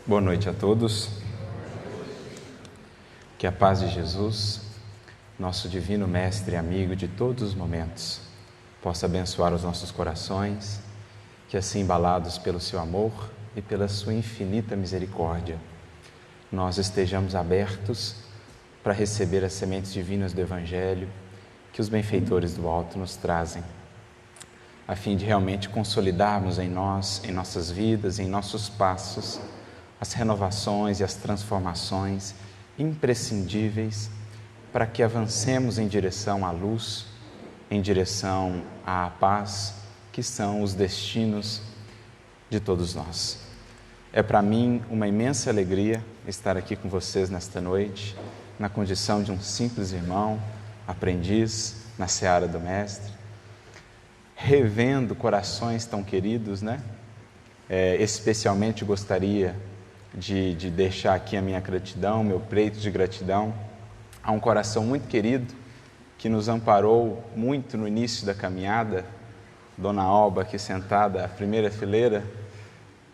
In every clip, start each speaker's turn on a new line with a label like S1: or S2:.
S1: Boa noite a todos. Que a paz de Jesus, nosso divino mestre e amigo de todos os momentos, possa abençoar os nossos corações, que assim embalados pelo seu amor e pela sua infinita misericórdia, nós estejamos abertos para receber as sementes divinas do Evangelho que os benfeitores do alto nos trazem, a fim de realmente consolidarmos em nós, em nossas vidas, em nossos passos, as renovações e as transformações imprescindíveis para que avancemos em direção à luz, em direção à paz, que são os destinos de todos nós. É para mim uma imensa alegria estar aqui com vocês nesta noite, na condição de um simples irmão, aprendiz na seara do Mestre, revendo corações tão queridos, né? Especialmente gostaria de deixar aqui a minha gratidão, meu pleito de gratidão a um coração muito querido que nos amparou muito no início da caminhada, Dona Alba, aqui sentada à primeira fileira,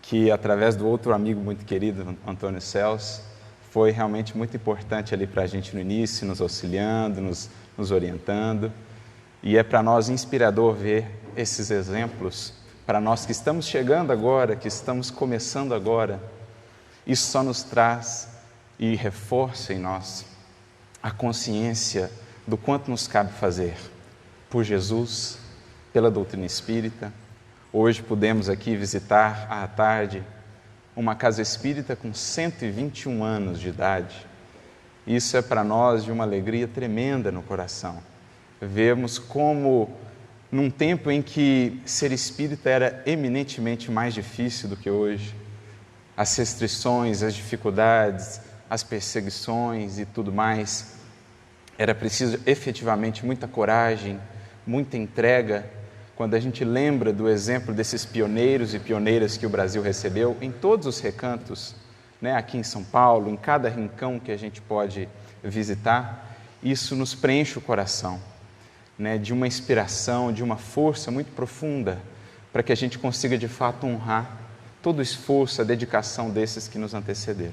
S1: que através do outro amigo muito querido, Antônio Celso, foi realmente muito importante ali para a gente no início, nos auxiliando, nos orientando, e é para nós inspirador ver esses exemplos, para nós que estamos chegando agora, que estamos começando agora. Isso só nos traz e reforça em nós a consciência do quanto nos cabe fazer por Jesus, pela doutrina espírita. Hoje pudemos aqui visitar à tarde uma casa espírita com 121 anos de idade. Isso é para nós de uma alegria tremenda no coração. Vemos como, num tempo em que ser espírita era eminentemente mais difícil do que hoje, as restrições, as dificuldades, as perseguições e tudo mais, era preciso efetivamente muita coragem, muita entrega. Quando a gente lembra do exemplo desses pioneiros e pioneiras que o Brasil recebeu em todos os recantos, né, aqui em São Paulo, em cada rincão que a gente pode visitar, isso nos preenche o coração, né, de uma inspiração, de uma força muito profunda, para que a gente consiga de fato honrar todo o esforço, a dedicação desses que nos antecederam.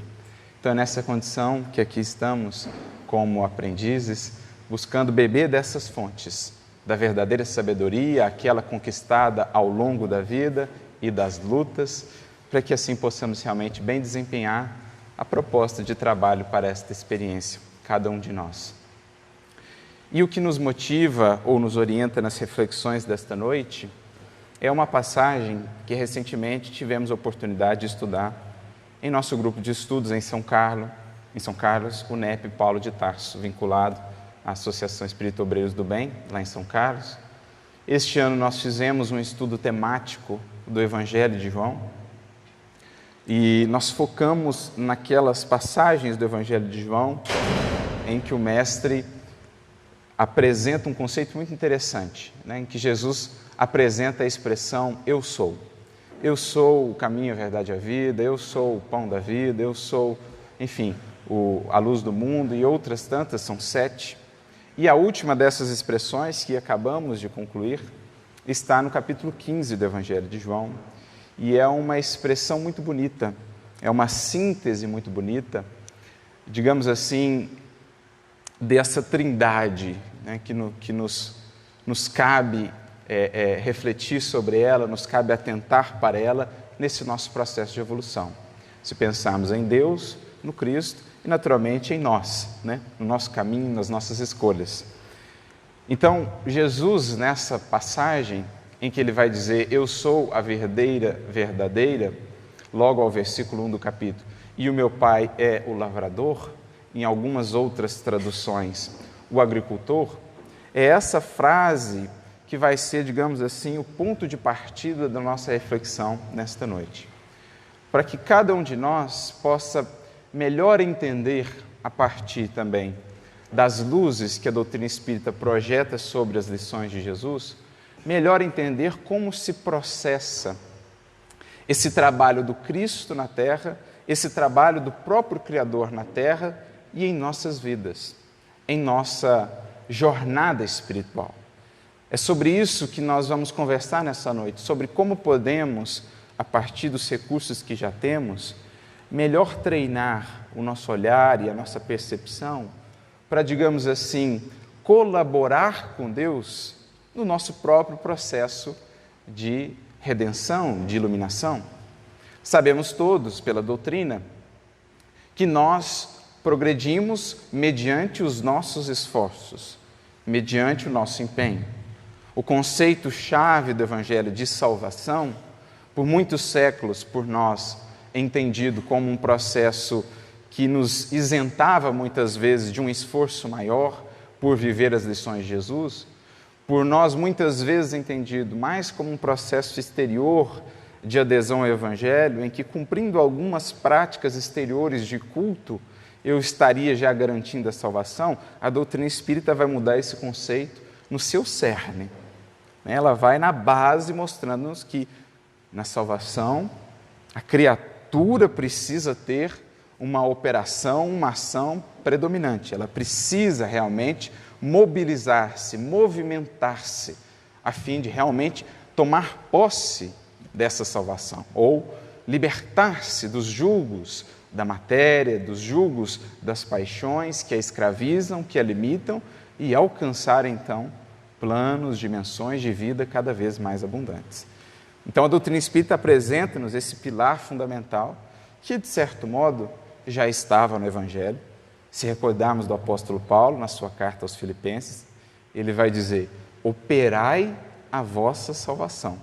S1: Então é nessa condição que aqui estamos, como aprendizes, buscando beber dessas fontes, da verdadeira sabedoria, aquela conquistada ao longo da vida e das lutas, para que assim possamos realmente bem desempenhar a proposta de trabalho para esta experiência, cada um de nós. E o que nos motiva ou nos orienta nas reflexões desta noite é uma passagem que recentemente tivemos a oportunidade de estudar em nosso grupo de estudos em São Carlos, o NEP Paulo de Tarso, vinculado à Associação Espírita Obreiros do Bem, lá em São Carlos. Este ano nós fizemos um estudo temático do Evangelho de João e nós focamos naquelas passagens do Evangelho de João em que o Mestre apresenta um conceito muito interessante, né, em que Jesus apresenta a expressão eu sou. Eu sou o caminho, a verdade e a vida, eu sou o pão da vida, eu sou, enfim, a luz do mundo e outras tantas, são 7. E a última dessas expressões que acabamos de concluir está no capítulo 15 do Evangelho de João e é uma expressão muito bonita, é uma síntese muito bonita, digamos assim, dessa trindade, né, que nos cabe refletir sobre ela, nos cabe atentar para ela nesse nosso processo de evolução. Se pensarmos em Deus, no Cristo e naturalmente em nós, né, no nosso caminho, nas nossas escolhas. Então, Jesus, nessa passagem em que ele vai dizer eu sou a verdadeira, logo ao versículo 1 do capítulo, e o meu Pai é o lavrador, em algumas outras traduções, o agricultor, é essa frase que vai ser, digamos assim, o ponto de partida da nossa reflexão nesta noite. Para que cada um de nós possa melhor entender, a partir também das luzes que a doutrina espírita projeta sobre as lições de Jesus, melhor entender como se processa esse trabalho do Cristo na Terra, esse trabalho do próprio Criador na Terra e em nossas vidas, em nossa jornada espiritual. É sobre isso que nós vamos conversar nessa noite, sobre como podemos, a partir dos recursos que já temos, melhor treinar o nosso olhar e a nossa percepção para, digamos assim, colaborar com Deus no nosso próprio processo de redenção, de iluminação. Sabemos todos, pela doutrina, que nós progredimos mediante os nossos esforços, mediante o nosso empenho. O conceito-chave do Evangelho de salvação, por muitos séculos por nós entendido como um processo que nos isentava muitas vezes de um esforço maior por viver as lições de Jesus, por nós muitas vezes entendido mais como um processo exterior de adesão ao Evangelho, em que, cumprindo algumas práticas exteriores de culto, eu estaria já garantindo a salvação. A doutrina espírita vai mudar esse conceito no seu cerne. Ela vai na base mostrando-nos que na salvação a criatura precisa ter uma operação, uma ação predominante. Ela precisa realmente mobilizar-se, movimentar-se, a fim de realmente tomar posse dessa salvação, ou libertar-se dos julgos da matéria, dos julgos das paixões que a escravizam, que a limitam, e alcançar então planos, dimensões de vida cada vez mais abundantes. Então a doutrina espírita apresenta-nos esse pilar fundamental que, de certo modo, já estava no Evangelho. Se recordarmos do apóstolo Paulo, na sua carta aos Filipenses, ele vai dizer: operai a vossa salvação.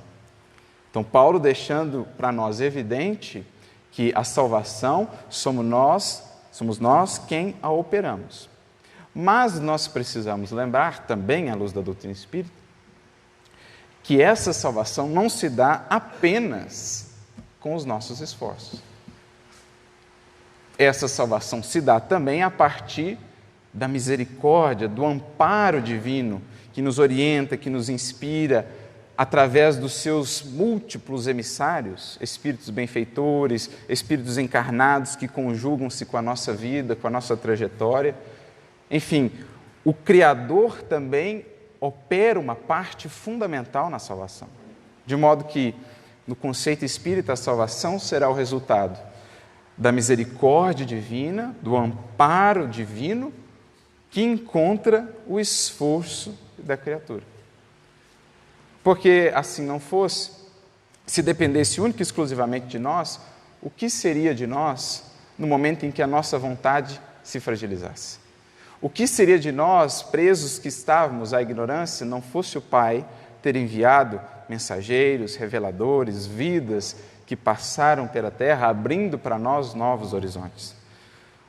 S1: Então Paulo deixando para nós evidente que a salvação somos nós quem a operamos. Mas nós precisamos lembrar também, à luz da doutrina espírita, que essa salvação não se dá apenas com os nossos esforços. Essa salvação se dá também a partir da misericórdia, do amparo divino que nos orienta, que nos inspira, através dos seus múltiplos emissários, espíritos benfeitores, espíritos encarnados que conjugam-se com a nossa vida, com a nossa trajetória. Enfim, o Criador também opera uma parte fundamental na salvação. De modo que, no conceito espírita, a salvação será o resultado da misericórdia divina, do amparo divino, que encontra o esforço da criatura. Porque, assim não fosse, se dependesse única e exclusivamente de nós, o que seria de nós no momento em que a nossa vontade se fragilizasse? O que seria de nós, presos que estávamos à ignorância, não fosse o Pai ter enviado mensageiros, reveladores, vidas que passaram pela terra, abrindo para nós novos horizontes?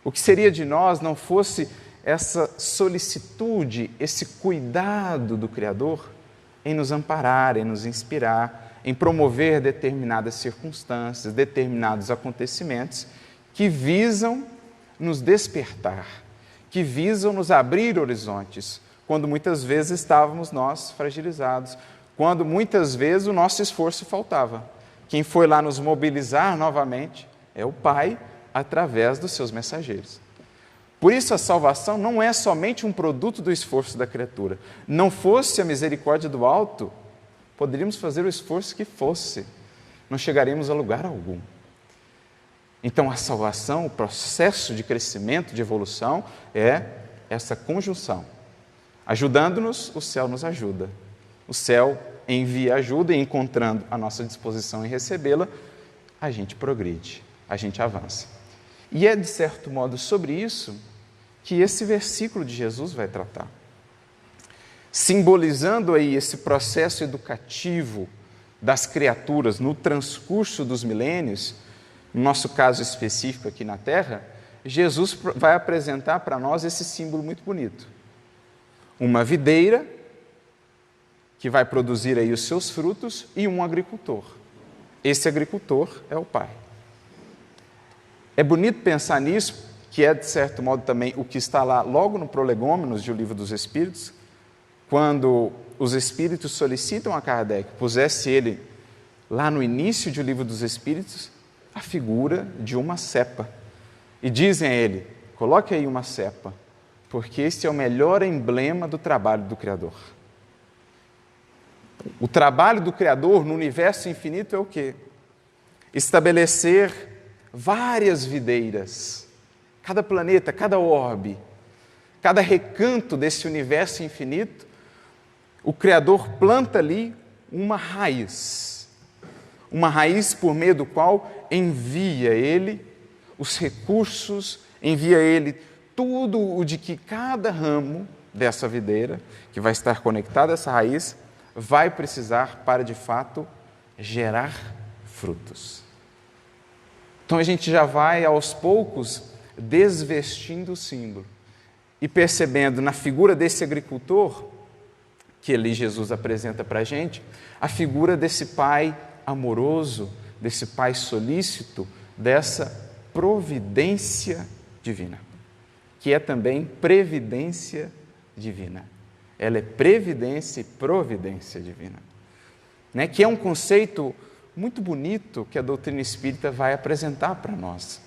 S1: O que seria de nós não fosse essa solicitude, esse cuidado do Criador em nos amparar, em nos inspirar, em promover determinadas circunstâncias, determinados acontecimentos que visam nos despertar, que visam nos abrir horizontes, quando muitas vezes estávamos nós fragilizados, quando muitas vezes o nosso esforço faltava. Quem foi lá nos mobilizar novamente é o Pai, através dos seus mensageiros. Por isso a salvação não é somente um produto do esforço da criatura. Não fosse a misericórdia do alto, poderíamos fazer o esforço que fosse, não chegaríamos a lugar algum. Então a salvação, o processo de crescimento, de evolução, é essa conjunção. Ajudando-nos, o céu nos ajuda. O céu envia ajuda e, encontrando a nossa disposição em recebê-la, a gente progride, a gente avança. E é, de certo modo, sobre isso que esse versículo de Jesus vai tratar. Simbolizando aí esse processo educativo das criaturas no transcurso dos milênios, no nosso caso específico aqui na Terra, Jesus vai apresentar para nós esse símbolo muito bonito. Uma videira que vai produzir aí os seus frutos e um agricultor. Esse agricultor é o Pai. É bonito pensar nisso, que é, de certo modo, também o que está lá logo no Prolegômenos do Livro dos Espíritos, quando os Espíritos solicitam a Kardec que pusesse ele, lá no início do Livro dos Espíritos, a figura de uma cepa. E dizem a ele: coloque aí uma cepa, porque esse é o melhor emblema do trabalho do Criador. O trabalho do Criador no universo infinito é o quê? Estabelecer várias videiras. Cada planeta, cada orbe, cada recanto desse universo infinito, o Criador planta ali uma raiz por meio do qual envia Ele os recursos, envia Ele tudo o de que cada ramo dessa videira, que vai estar conectado a essa raiz, vai precisar para, de fato, gerar frutos. Então a gente já vai, aos poucos, desvestindo o símbolo e percebendo na figura desse agricultor, que ali Jesus apresenta para a gente, a figura desse pai amoroso, desse pai solícito, dessa providência divina, que é também previdência divina. Ela é previdência e providência divina, né? Que é um conceito muito bonito que a doutrina espírita vai apresentar para nós,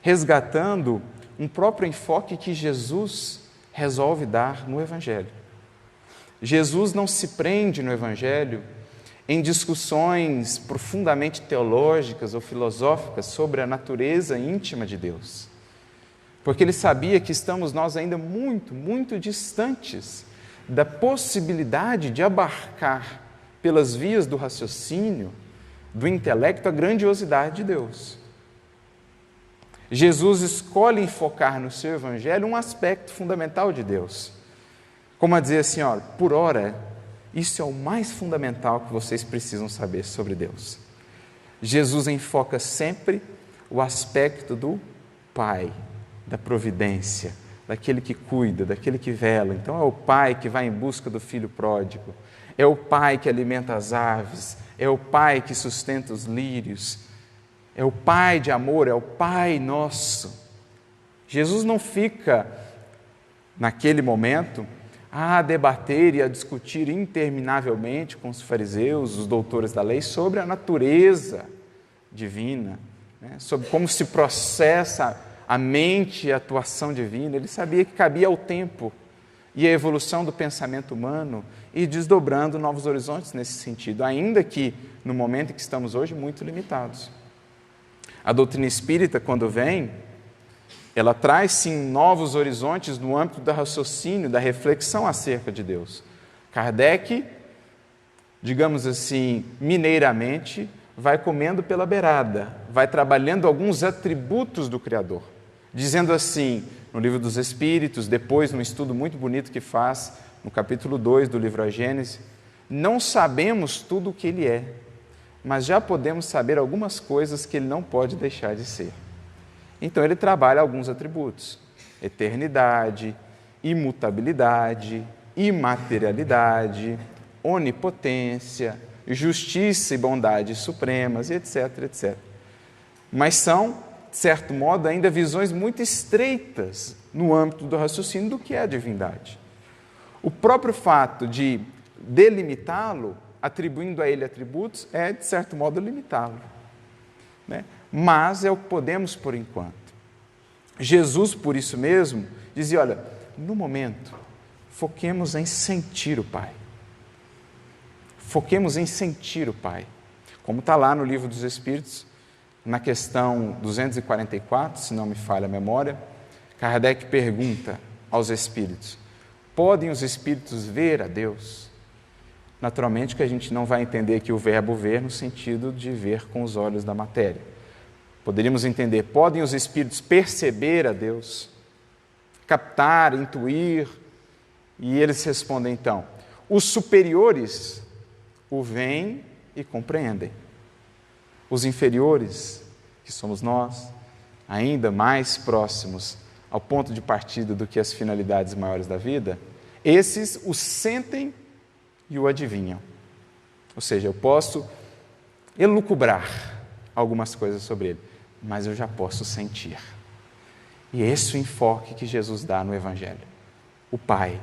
S1: resgatando um próprio enfoque que Jesus resolve dar no Evangelho. Jesus não se prende no Evangelho em discussões profundamente teológicas ou filosóficas sobre a natureza íntima de Deus, porque Ele sabia que estamos nós ainda muito, muito distantes da possibilidade de abarcar pelas vias do raciocínio, do intelecto, a grandiosidade de Deus. Jesus escolhe enfocar no seu Evangelho um aspecto fundamental de Deus, como a dizer assim, olha, por ora, isso é o mais fundamental que vocês precisam saber sobre Deus. Jesus enfoca sempre o aspecto do Pai, da providência, daquele que cuida, daquele que vela. Então é o pai que vai em busca do filho pródigo, é o pai que alimenta as aves, é o pai que sustenta os lírios, é o pai de amor, é o Pai nosso. Jesus não fica, naquele momento, a debater e a discutir interminavelmente com os fariseus, os doutores da lei, sobre a natureza divina, né? Sobre como se processa a mente e a atuação divina. Ele sabia que cabia ao tempo e a evolução do pensamento humano e desdobrando novos horizontes nesse sentido, ainda que, no momento em que estamos hoje, muito limitados. A doutrina espírita, quando vem, ela traz, sim, novos horizontes no âmbito do raciocínio, da reflexão acerca de Deus. Kardec, digamos assim, mineiramente, vai comendo pela beirada, vai trabalhando alguns atributos do Criador, dizendo assim, no Livro dos Espíritos, depois num estudo muito bonito que faz, no capítulo 2 do livro A Gênese, não sabemos tudo o que Ele é, mas já podemos saber algumas coisas que Ele não pode deixar de ser. Então ele trabalha alguns atributos: eternidade, imutabilidade, imaterialidade, onipotência, justiça e bondade supremas, etc, etc. Mas são, de certo modo, ainda visões muito estreitas no âmbito do raciocínio do que é a divindade. O próprio fato de delimitá-lo, atribuindo a ele atributos, é, de certo modo, limitá-lo, né? Mas é o que podemos por enquanto. Jesus, por isso mesmo, dizia, olha, no momento, foquemos em sentir o Pai. Foquemos em sentir o Pai. Como está lá no Livro dos Espíritos, na questão 244, se não me falha a memória, Kardec pergunta aos Espíritos, podem os Espíritos ver a Deus? Naturalmente que a gente não vai entender aqui o verbo ver no sentido de ver com os olhos da matéria. Poderíamos entender, podem os Espíritos perceber a Deus? Captar, intuir? E eles respondem então, os superiores o veem e compreendem. Os inferiores, que somos nós, ainda mais próximos ao ponto de partida do que as finalidades maiores da vida, esses o sentem e o adivinham. Ou seja, eu posso elucubrar algumas coisas sobre ele, mas eu já posso sentir. E esse é o enfoque que Jesus dá no Evangelho. O Pai,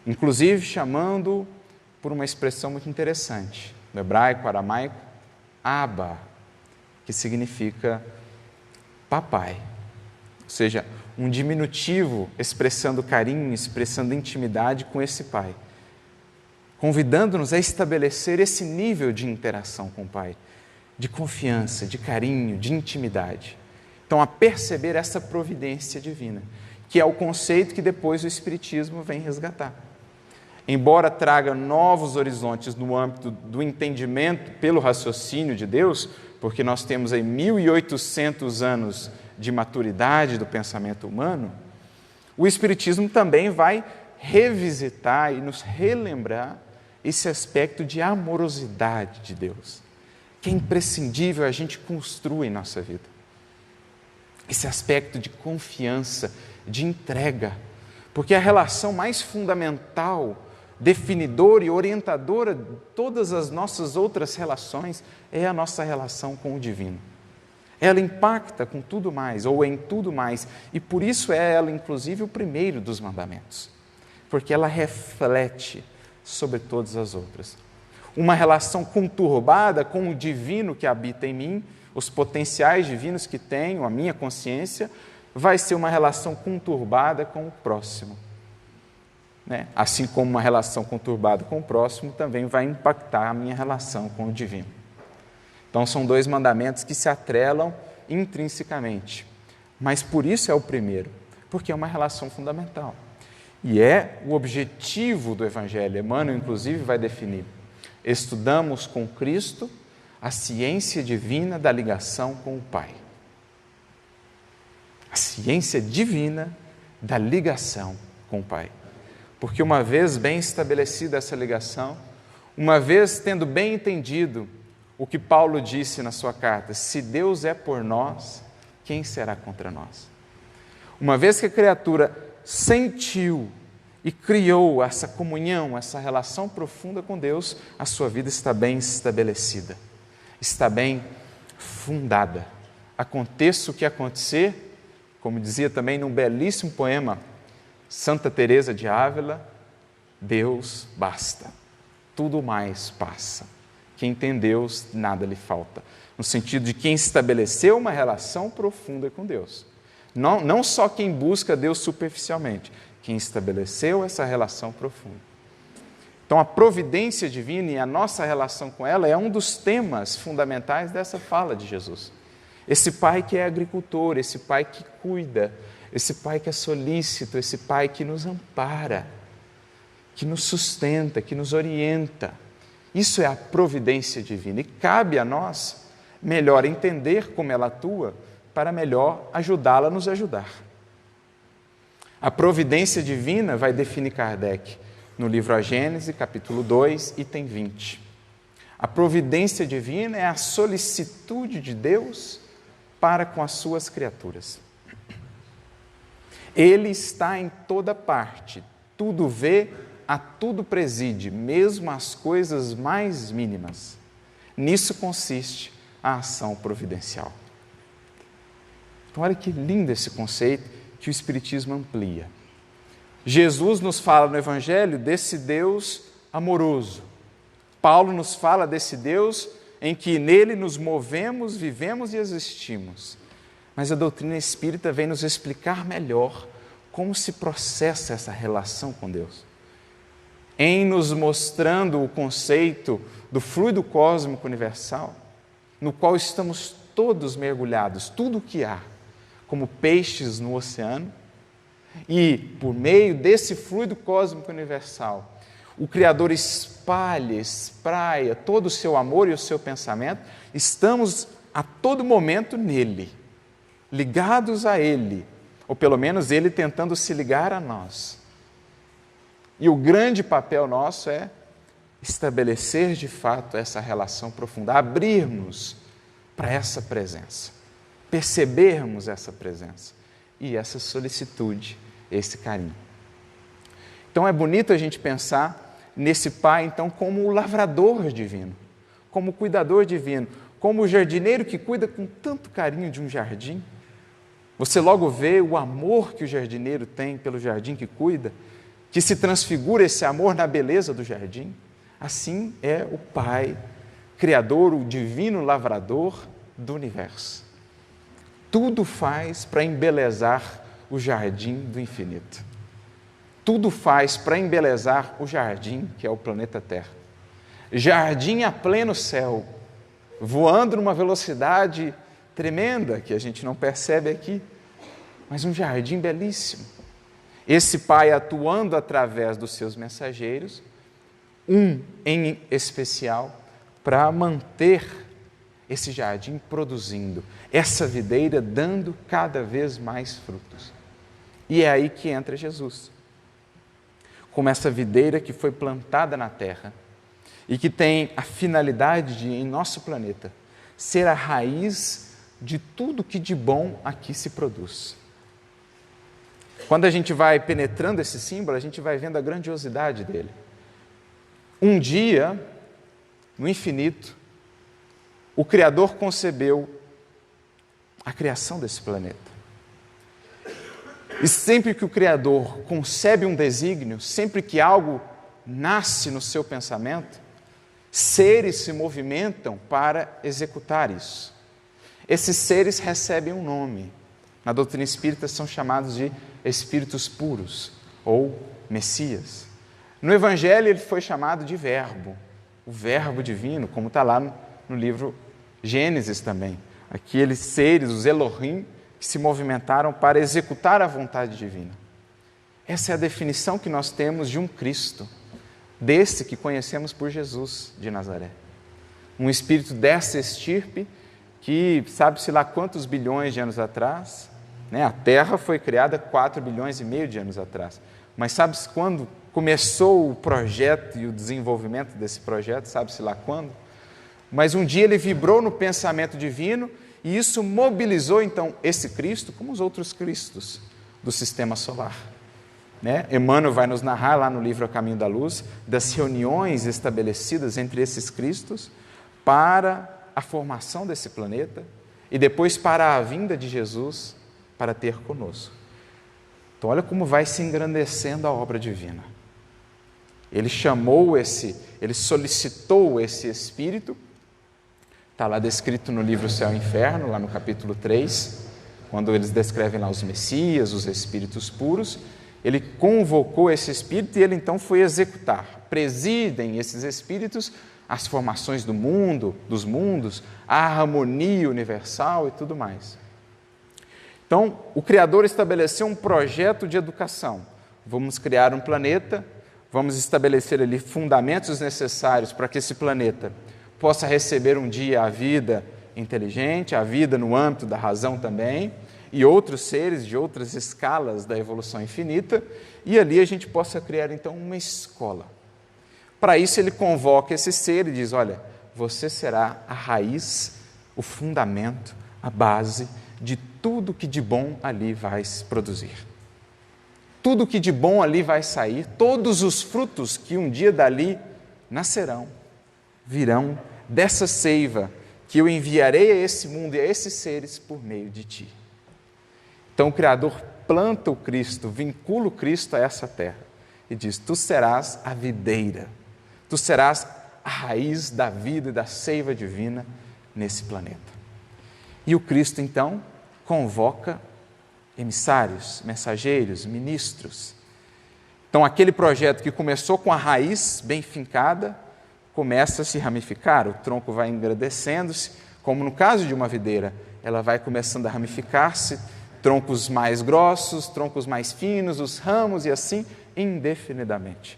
S1: inclusive chamando por uma expressão muito interessante, no hebraico, aramaico, Abba, que significa papai. Ou seja, um diminutivo expressando carinho, expressando intimidade com esse Pai, convidando-nos a estabelecer esse nível de interação com o Pai. de confiança, de carinho, de intimidade. Então, a perceber essa providência divina, que é o conceito que depois o Espiritismo vem resgatar. Embora traga novos horizontes no âmbito do entendimento pelo raciocínio de Deus, porque nós temos aí 1.800 anos de maturidade do pensamento humano, o Espiritismo também vai revisitar e nos relembrar esse aspecto de amorosidade de Deus, que é imprescindível a gente construir em nossa vida. Esse aspecto de confiança, de entrega, porque a relação mais fundamental, definidora e orientadora de todas as nossas outras relações é a nossa relação com o divino. Ela impacta com tudo mais, ou em tudo mais, e por isso é ela, inclusive, o primeiro dos mandamentos, porque ela reflete sobre todas as outras. Uma relação conturbada com o divino que habita em mim, os potenciais divinos que tenho, a minha consciência, vai ser uma relação conturbada com o próximo. Assim como uma relação conturbada com o próximo também vai impactar a minha relação com o divino. Então, são dois mandamentos que se atrelam intrinsecamente, mas por isso é o primeiro, porque é uma relação fundamental. E é o objetivo do Evangelho. Emmanuel, inclusive, vai definir: estudamos com Cristo a ciência divina da ligação com o Pai. A ciência divina da ligação com o Pai. Porque uma vez bem estabelecida essa ligação, uma vez tendo bem entendido o que Paulo disse na sua carta: se Deus é por nós, quem será contra nós? Uma vez que a criatura sentiu e criou essa comunhão, essa relação profunda com Deus, a sua vida está bem estabelecida, está bem fundada. Aconteça o que acontecer, como dizia também num belíssimo poema Santa Teresa de Ávila, Deus basta, tudo mais passa. Quem tem Deus, nada lhe falta. No sentido de quem estabeleceu uma relação profunda com Deus. Não só quem busca Deus superficialmente, quem estabeleceu essa relação profunda. Então, a providência divina e a nossa relação com ela é um dos temas fundamentais dessa fala de Jesus. Esse Pai que é agricultor, esse Pai que cuida, esse Pai que é solícito, esse Pai que nos ampara, que nos sustenta, que nos orienta. Isso é a providência divina e cabe a nós melhor entender como ela atua para melhor ajudá-la a nos ajudar. A providência divina vai definir Kardec no livro A Gênese, capítulo 2, item 20. A providência divina é a solicitude de Deus para com as suas criaturas. Ele está em toda parte, tudo vê, a tudo preside, mesmo as coisas mais mínimas. Nisso consiste a ação providencial. Então, olha que lindo esse conceito que o Espiritismo amplia. Jesus nos fala no Evangelho desse Deus amoroso. Paulo nos fala desse Deus em que nele nos movemos, vivemos e existimos. Mas a doutrina espírita vem nos explicar melhor como se processa essa relação com Deus. Em nos mostrando o conceito do fluido cósmico universal, no qual estamos todos mergulhados, tudo o que há, como peixes no oceano, e por meio desse fluido cósmico universal, o Criador espalha, espraia todo o seu amor e o seu pensamento, estamos a todo momento nele, ligados a Ele, ou pelo menos Ele tentando se ligar a nós. E o grande papel nosso é estabelecer de fato essa relação profunda, abrirmos para essa presença, percebermos essa presença e essa solicitude, esse carinho. Então é bonito a gente pensar nesse Pai, então, como o lavrador divino, como o cuidador divino, como o jardineiro que cuida com tanto carinho de um jardim. Você logo vê o amor que o jardineiro tem pelo jardim que cuida, que se transfigura esse amor na beleza do jardim. Assim é o Pai, Criador, o divino lavrador do universo. Tudo faz para embelezar o jardim do infinito. Tudo faz para embelezar o jardim que é o planeta Terra. Jardim a pleno céu, voando numa velocidade tremenda, que a gente não percebe aqui, mas um jardim belíssimo. Esse Pai atuando através dos seus mensageiros, um em especial, para manter esse jardim produzindo, essa videira dando cada vez mais frutos. E é aí que entra Jesus, como essa videira que foi plantada na terra e que tem a finalidade de, em nosso planeta, ser a raiz de tudo que de bom aqui se produz. Quando a gente vai penetrando esse símbolo, a gente vai vendo a grandiosidade dele. Um dia, no infinito, o Criador concebeu a criação desse planeta. E sempre que o Criador concebe um desígnio, sempre que algo nasce no seu pensamento, seres se movimentam para executar isso. Esses seres recebem um nome. Na doutrina espírita são chamados de espíritos puros ou Messias. No Evangelho ele foi chamado de Verbo, o Verbo divino, como está lá no livro Gênesis também. Aqueles seres, os Elohim, que se movimentaram para executar a vontade divina. Essa é a definição que nós temos de um Cristo, desse que conhecemos por Jesus de Nazaré. Um espírito dessa estirpe que, sabe-se lá quantos bilhões de anos atrás, a Terra foi criada 4,5 bilhões de anos atrás. Mas sabe-se quando começou o projeto e o desenvolvimento desse projeto? Sabe-se lá quando? Mas um dia ele vibrou no pensamento divino e isso mobilizou, então, esse Cristo como os outros Cristos do sistema solar. Emmanuel vai nos narrar lá no livro A Caminho da Luz das reuniões estabelecidas entre esses Cristos para a formação desse planeta e depois para a vinda de Jesus para ter conosco. Então, olha como vai se engrandecendo a obra divina. Ele ele solicitou esse Espírito, está lá descrito no livro Céu e Inferno, lá no capítulo 3, quando eles descrevem lá os Messias, os Espíritos puros. Ele convocou esse Espírito e ele então foi executar. Presidem esses Espíritos as formações do mundo, dos mundos, a harmonia universal e tudo mais. Então, o Criador estabeleceu um projeto de educação. Vamos criar um planeta, vamos estabelecer ali fundamentos necessários para que esse planeta possa receber um dia a vida inteligente, a vida no âmbito da razão também, e outros seres de outras escalas da evolução infinita, e ali a gente possa criar então uma escola. Para isso ele convoca esse ser e diz, olha, você será a raiz, o fundamento, a base de tudo que de bom ali vai se produzir. Tudo que de bom ali vai sair, todos os frutos que um dia dali nascerão, virão dessa seiva que eu enviarei a esse mundo e a esses seres por meio de ti. Então o Criador planta o Cristo, vincula o Cristo a essa terra e diz, tu serás a videira, tu serás a raiz da vida e da seiva divina nesse planeta. E o Cristo, então, convoca emissários, mensageiros, ministros. Então, aquele projeto que começou com a raiz bem fincada, começa a se ramificar, o tronco vai engrandecendo-se, como no caso de uma videira, ela vai começando a ramificar-se, troncos mais grossos, troncos mais finos, os ramos e assim indefinidamente.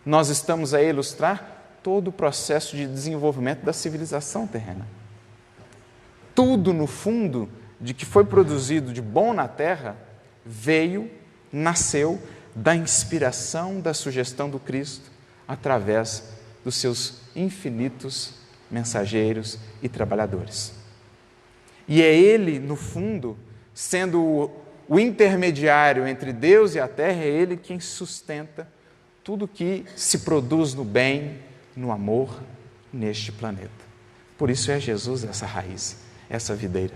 S1: Nós estamos a ilustrar todo o processo de desenvolvimento da civilização terrena. Tudo, no fundo, de que foi produzido de bom na Terra, nasceu da inspiração, da sugestão do Cristo, através dos seus infinitos mensageiros e trabalhadores. E é Ele, no fundo, sendo o intermediário entre Deus e a Terra, é Ele quem sustenta tudo que se produz no bem, no amor, neste planeta. Por isso é Jesus essa raiz, essa videira.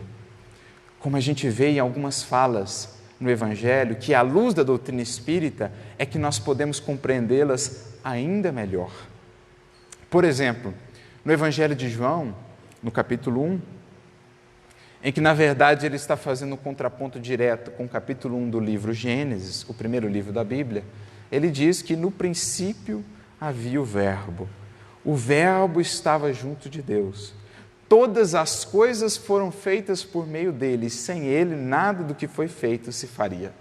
S1: Como a gente vê em algumas falas no Evangelho, que à luz da doutrina espírita é que nós podemos compreendê-las ainda melhor. Por exemplo, no Evangelho de João, no capítulo 1, em que na verdade ele está fazendo um contraponto direto com o capítulo 1 do livro Gênesis, o primeiro livro da Bíblia, ele diz que no princípio havia o Verbo estava junto de Deus, Todas as coisas foram feitas por meio dele, e sem ele nada do que foi feito se faria.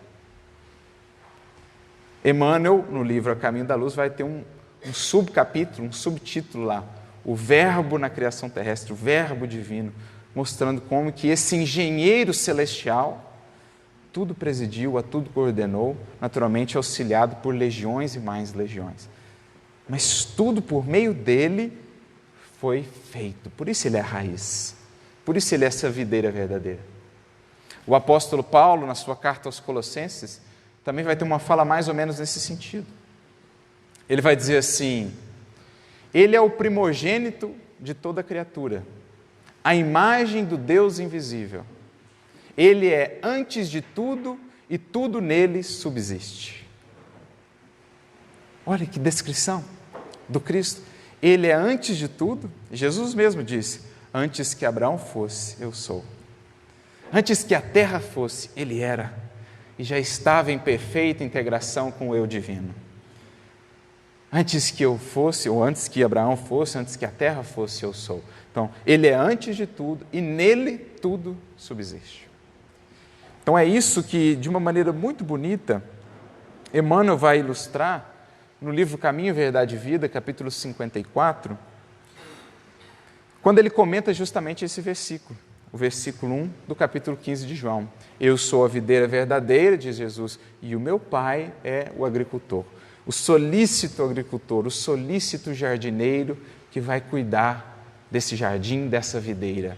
S1: Emmanuel, no livro A Caminho da Luz, vai ter um subcapítulo, um subtítulo lá, o verbo na criação terrestre, o verbo divino, mostrando como que esse engenheiro celestial tudo presidiu, a tudo coordenou, naturalmente auxiliado por legiões e mais legiões. Mas tudo por meio dele foi feito. Por isso ele é a raiz. Por isso ele é essa videira verdadeira. O apóstolo Paulo, na sua carta aos Colossenses, também vai ter uma fala mais ou menos nesse sentido. Ele vai dizer assim: ele é o primogênito de toda criatura, a imagem do Deus invisível. Ele é antes de tudo e tudo nele subsiste. Olha que descrição do Cristo. Ele é antes de tudo. Jesus mesmo disse: antes que Abraão fosse, eu sou. Antes que a terra fosse, ele era. E já estava em perfeita integração com o eu divino. Antes que eu fosse, ou antes que Abraão fosse, antes que a terra fosse, eu sou. Então, ele é antes de tudo e nele tudo subsiste. Então é isso que, de uma maneira muito bonita, Emmanuel vai ilustrar no livro Caminho, Verdade e Vida, capítulo 54, quando ele comenta justamente esse versículo, o versículo 1 do capítulo 15 de João. Eu sou a videira verdadeira, diz Jesus, e o meu Pai é o agricultor, o solícito agricultor, o solícito jardineiro que vai cuidar desse jardim, dessa videira.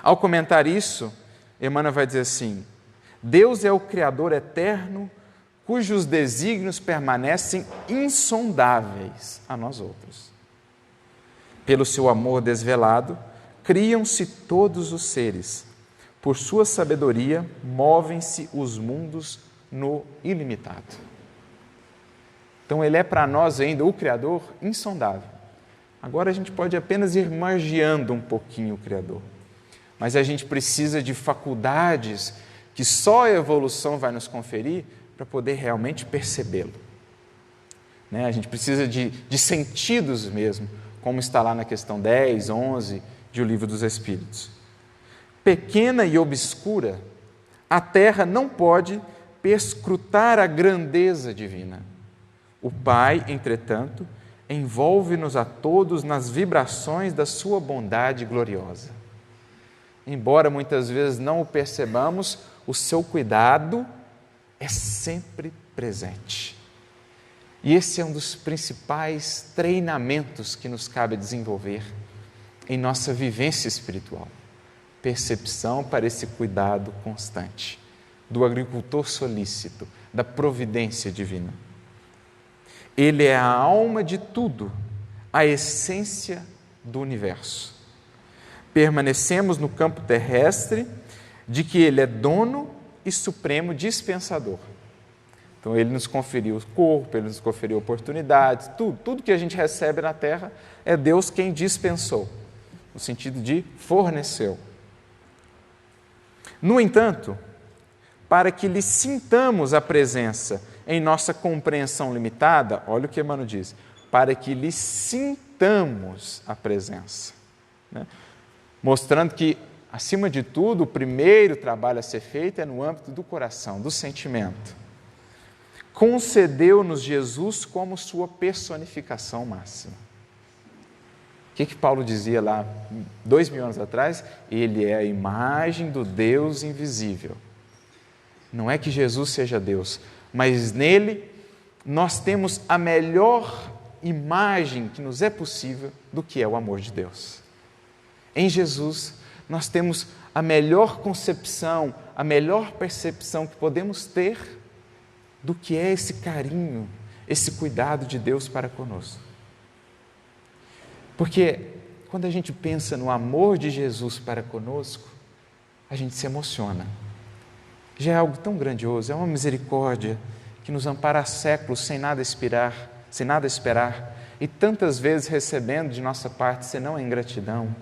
S1: Ao comentar isso, Emmanuel vai dizer assim: Deus é o Criador eterno, cujos desígnios permanecem insondáveis a nós outros. Pelo seu amor desvelado, criam-se todos os seres. Por sua sabedoria, movem-se os mundos no ilimitado. Então, ele é para nós ainda o Criador insondável. Agora a gente pode apenas ir margeando um pouquinho o Criador. Mas a gente precisa de faculdades que só a evolução vai nos conferir para poder realmente percebê-lo. A gente precisa de sentidos mesmo, como está lá na questão 10, 11 de O Livro dos Espíritos. Pequena e obscura, a terra não pode perscrutar a grandeza divina. O Pai, entretanto, envolve-nos a todos nas vibrações da sua bondade gloriosa. Embora muitas vezes não o percebamos, o seu cuidado é sempre presente. E esse é um dos principais treinamentos que nos cabe desenvolver em nossa vivência espiritual. Percepção para esse cuidado constante, do agricultor solícito, da providência divina. Ele é a alma de tudo, a essência do universo. Permanecemos no campo terrestre de que ele é dono e supremo dispensador. Então, ele nos conferiu o corpo, ele nos conferiu oportunidades, tudo que a gente recebe na terra é Deus quem dispensou, no sentido de forneceu. No entanto, para que lhe sintamos a presença em nossa compreensão limitada, olha o que Emmanuel diz, para que lhe sintamos a presença, mostrando que, acima de tudo, o primeiro trabalho a ser feito é no âmbito do coração, do sentimento. Concedeu-nos Jesus como sua personificação máxima. O que Paulo dizia lá 2000 anos atrás? Ele é a imagem do Deus invisível. Não é que Jesus seja Deus, mas nele nós temos a melhor imagem que nos é possível do que é o amor de Deus. Em Jesus, nós temos a melhor concepção, a melhor percepção que podemos ter do que é esse carinho, esse cuidado de Deus para conosco. Porque quando a gente pensa no amor de Jesus para conosco, a gente se emociona. Já é algo tão grandioso, é uma misericórdia que nos ampara há séculos sem nada esperar, e tantas vezes recebendo de nossa parte, senão a ingratidão,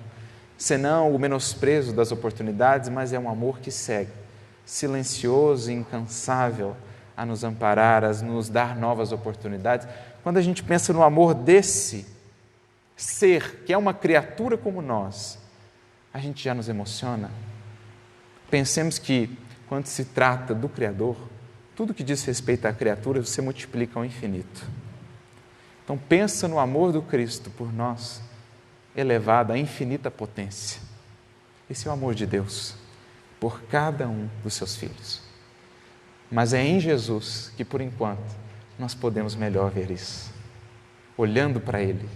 S1: senão o menosprezo das oportunidades, mas é um amor que segue, silencioso e incansável, a nos amparar, a nos dar novas oportunidades. Quando a gente pensa no amor desse, ser, que é uma criatura como nós, a gente já nos emociona. Pensemos que, quando se trata do Criador, tudo que diz respeito à criatura, você multiplica ao infinito. Então, pensa no amor do Cristo por nós, elevado à infinita potência. Esse é o amor de Deus por cada um dos seus filhos. Mas é em Jesus que, por enquanto, nós podemos melhor ver isso. Olhando para Ele,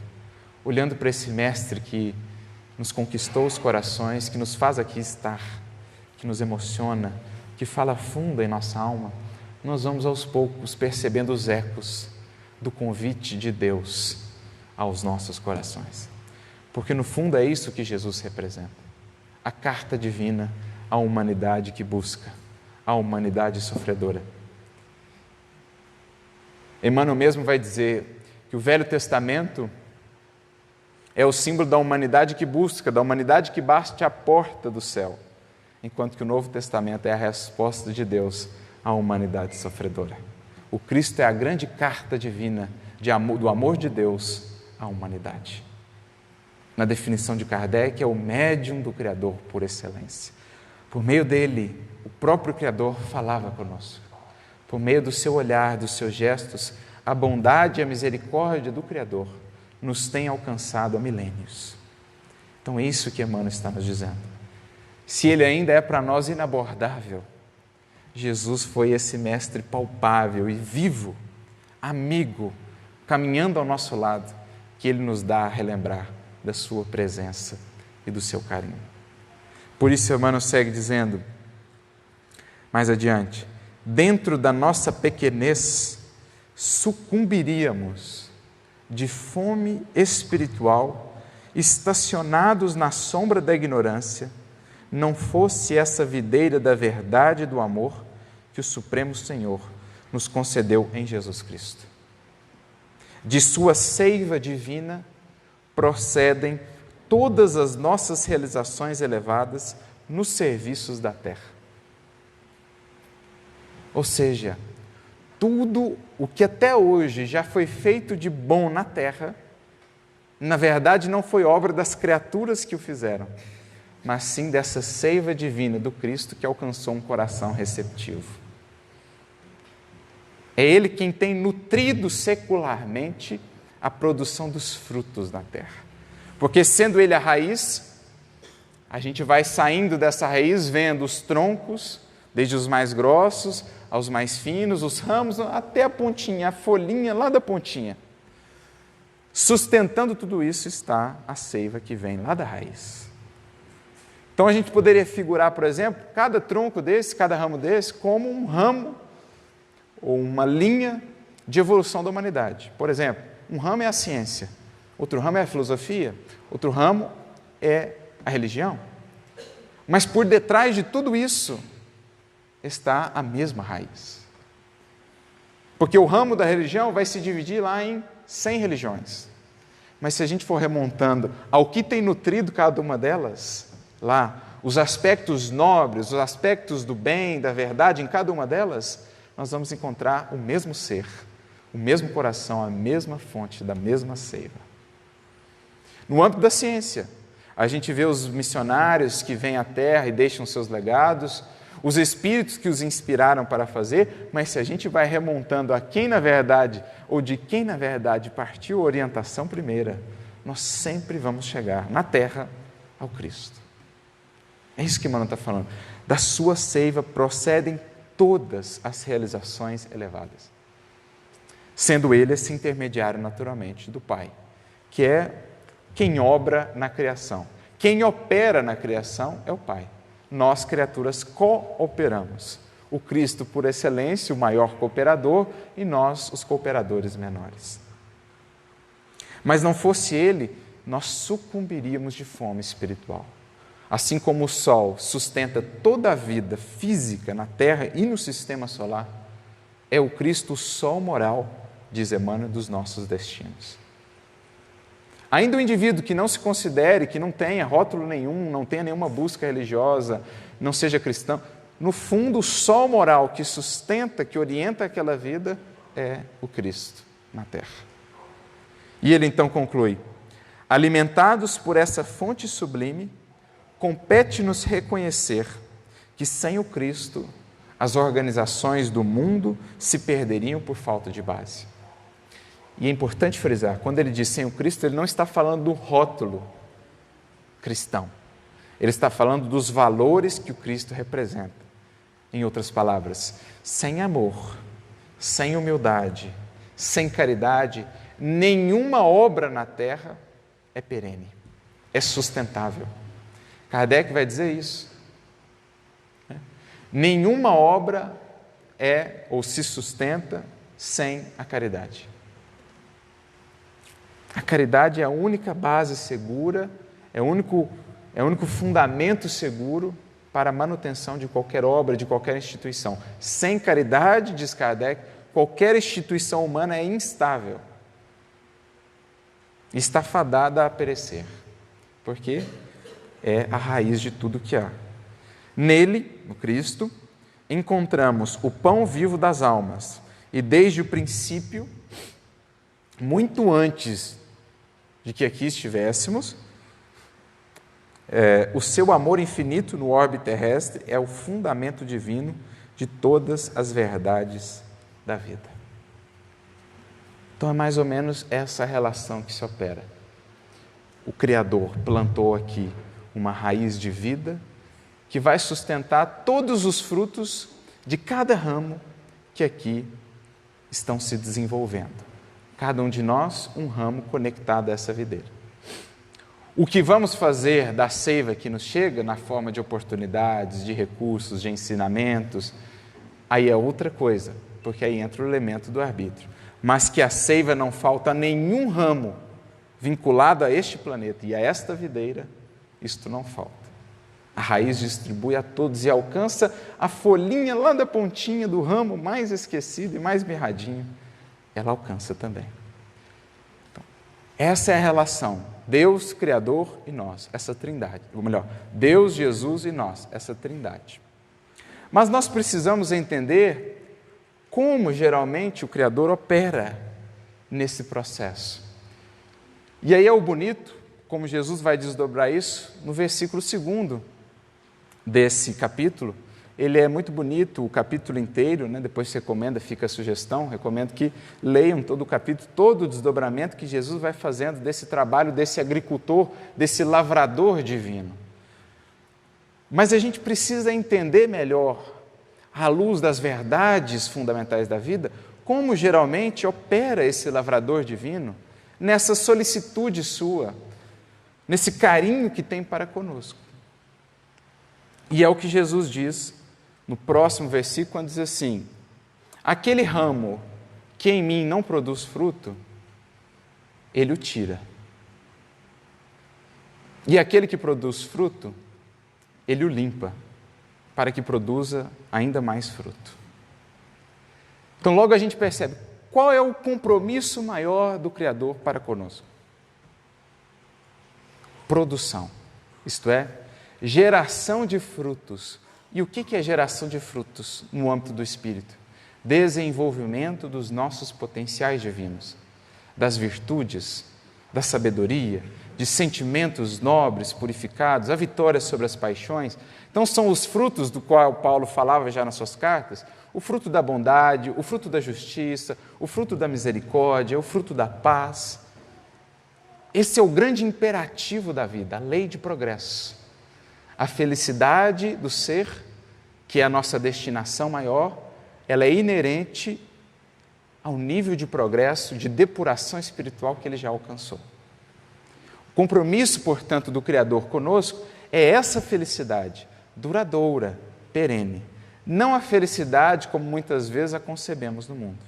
S1: olhando para esse Mestre que nos conquistou os corações, que nos faz aqui estar, que nos emociona, que fala fundo em nossa alma, nós vamos aos poucos percebendo os ecos do convite de Deus aos nossos corações. Porque no fundo é isso que Jesus representa. A carta divina à humanidade que busca, à humanidade sofredora. Emmanuel mesmo vai dizer que o Velho Testamento é o símbolo da humanidade que busca, da humanidade que bate à porta do céu, enquanto que o Novo Testamento é a resposta de Deus à humanidade sofredora. O Cristo é a grande carta divina do amor de Deus à humanidade. Na definição de Kardec, é o médium do Criador por excelência. Por meio dele, o próprio Criador falava conosco. Por meio do seu olhar, dos seus gestos, a bondade e a misericórdia do Criador nos têm alcançado há milênios. Então é isso que Emmanuel está nos dizendo. Se ele ainda é para nós inabordável, Jesus foi esse mestre palpável e vivo, amigo, caminhando ao nosso lado, que ele nos dá a relembrar da sua presença e do seu carinho. Por isso, Emmanuel segue dizendo, mais adiante, dentro da nossa pequenez, sucumbiríamos de fome espiritual, estacionados na sombra da ignorância, não fosse essa videira da verdade e do amor que o Supremo Senhor nos concedeu em Jesus Cristo. De sua seiva divina procedem todas as nossas realizações elevadas nos serviços da terra. Ou seja, tudo o que até hoje já foi feito de bom na terra, na verdade não foi obra das criaturas que o fizeram, mas sim dessa seiva divina do Cristo que alcançou um coração receptivo. É Ele quem tem nutrido secularmente a produção dos frutos da terra. Porque sendo Ele a raiz, a gente vai saindo dessa raiz vendo os troncos, desde os mais grossos aos mais finos, os ramos até a pontinha, a folhinha lá da pontinha. Sustentando tudo isso está a seiva que vem lá da raiz. Então a gente poderia figurar, por exemplo, cada tronco desse, cada ramo desse, como um ramo ou uma linha de evolução da humanidade. Por exemplo, um ramo é a ciência, outro ramo é a filosofia, outro ramo é a religião. Mas por detrás de tudo isso está a mesma raiz. Porque o ramo da religião vai se dividir lá em 100 religiões. Mas se a gente for remontando ao que tem nutrido cada uma delas, lá, os aspectos nobres, os aspectos do bem, da verdade em cada uma delas, nós vamos encontrar o mesmo ser, o mesmo coração, a mesma fonte da mesma seiva. No âmbito da ciência, a gente vê os missionários que vêm à Terra e deixam seus legados, os espíritos que os inspiraram para fazer, mas se a gente vai remontando a quem na verdade, ou de quem na verdade partiu a orientação primeira, nós sempre vamos chegar na Terra ao Cristo. É isso que Emmanuel está falando. Da sua seiva procedem todas as realizações elevadas, sendo Ele esse intermediário naturalmente do Pai, que é quem obra na criação. Quem opera na criação é o Pai. Nós, criaturas, cooperamos. O Cristo, por excelência, o maior cooperador, e nós, os cooperadores menores. Mas não fosse Ele, nós sucumbiríamos de fome espiritual. Assim como o Sol sustenta toda a vida física na Terra e no Sistema Solar, é o Cristo o Sol moral, diz Emmanuel, dos nossos destinos. Ainda o indivíduo que não se considere, que não tenha rótulo nenhum, não tenha nenhuma busca religiosa, não seja cristão, no fundo o sol moral que sustenta, que orienta aquela vida é o Cristo na Terra. E ele então conclui, Alimentados por essa fonte sublime, compete-nos reconhecer que sem o Cristo, as organizações do mundo se perderiam por falta de base. E é importante frisar, quando ele diz sem o Cristo, ele não está falando do rótulo cristão. Ele está falando dos valores que o Cristo representa. Em outras palavras, sem amor, sem humildade, sem caridade, nenhuma obra na terra é perene, é sustentável. Kardec vai dizer isso. Nenhuma obra é ou se sustenta sem a caridade. A caridade é a única base segura, é o único fundamento seguro para a manutenção de qualquer obra, de qualquer instituição. Sem caridade, diz Kardec, qualquer instituição humana é instável. Está fadada a perecer, porque é a raiz de tudo que há. Nele, no Cristo, encontramos o pão vivo das almas e desde o princípio, muito antes de que aqui estivéssemos, o seu amor infinito no orbe terrestre é o fundamento divino de todas as verdades da vida. Então é mais ou menos essa relação que se opera. O Criador plantou aqui uma raiz de vida que vai sustentar todos os frutos de cada ramo que aqui estão se desenvolvendo. Cada um de nós, um ramo conectado a essa videira. O que vamos fazer da seiva que nos chega, na forma de oportunidades, de recursos, de ensinamentos, aí é outra coisa, porque aí entra o elemento do arbítrio. Mas que a seiva não falta a nenhum ramo vinculado a este planeta e a esta videira, isto não falta. A raiz distribui a todos e alcança a folhinha lá da pontinha do ramo mais esquecido e mais mirradinho. Ela alcança também. Então, essa é a relação, Deus, Criador e nós, essa trindade. Ou melhor, Deus, Jesus e nós, essa trindade. Mas nós precisamos entender como geralmente o Criador opera nesse processo. E aí é o bonito, como Jesus vai desdobrar isso no versículo 2 desse capítulo. Ele é muito bonito, o capítulo inteiro, né? Depois se recomenda, fica a sugestão, recomendo que leiam todo o capítulo, todo o desdobramento que Jesus vai fazendo desse trabalho, desse agricultor, desse lavrador divino. Mas a gente precisa entender melhor, à luz das verdades fundamentais da vida, como geralmente opera esse lavrador divino nessa solicitude sua, nesse carinho que tem para conosco. E é o que Jesus diz no próximo versículo, quando diz assim: aquele ramo que em mim não produz fruto, ele o tira. E aquele que produz fruto, ele o limpa, para que produza ainda mais fruto. Então logo a gente percebe, qual é o compromisso maior do Criador para conosco? Produção, isto é, geração de frutos. E o que é geração de frutos no âmbito do Espírito? Desenvolvimento dos nossos potenciais divinos, das virtudes, da sabedoria, de sentimentos nobres, purificados, a vitória sobre as paixões. Então são os frutos do qual Paulo falava já nas suas cartas, o fruto da bondade, o fruto da justiça, o fruto da misericórdia, o fruto da paz. Esse é o grande imperativo da vida, a lei de progresso. A felicidade do ser, que é a nossa destinação maior, ela é inerente ao nível de progresso, de depuração espiritual que ele já alcançou. O compromisso, portanto, do Criador conosco é essa felicidade duradoura, perene. Não a felicidade como muitas vezes a concebemos no mundo,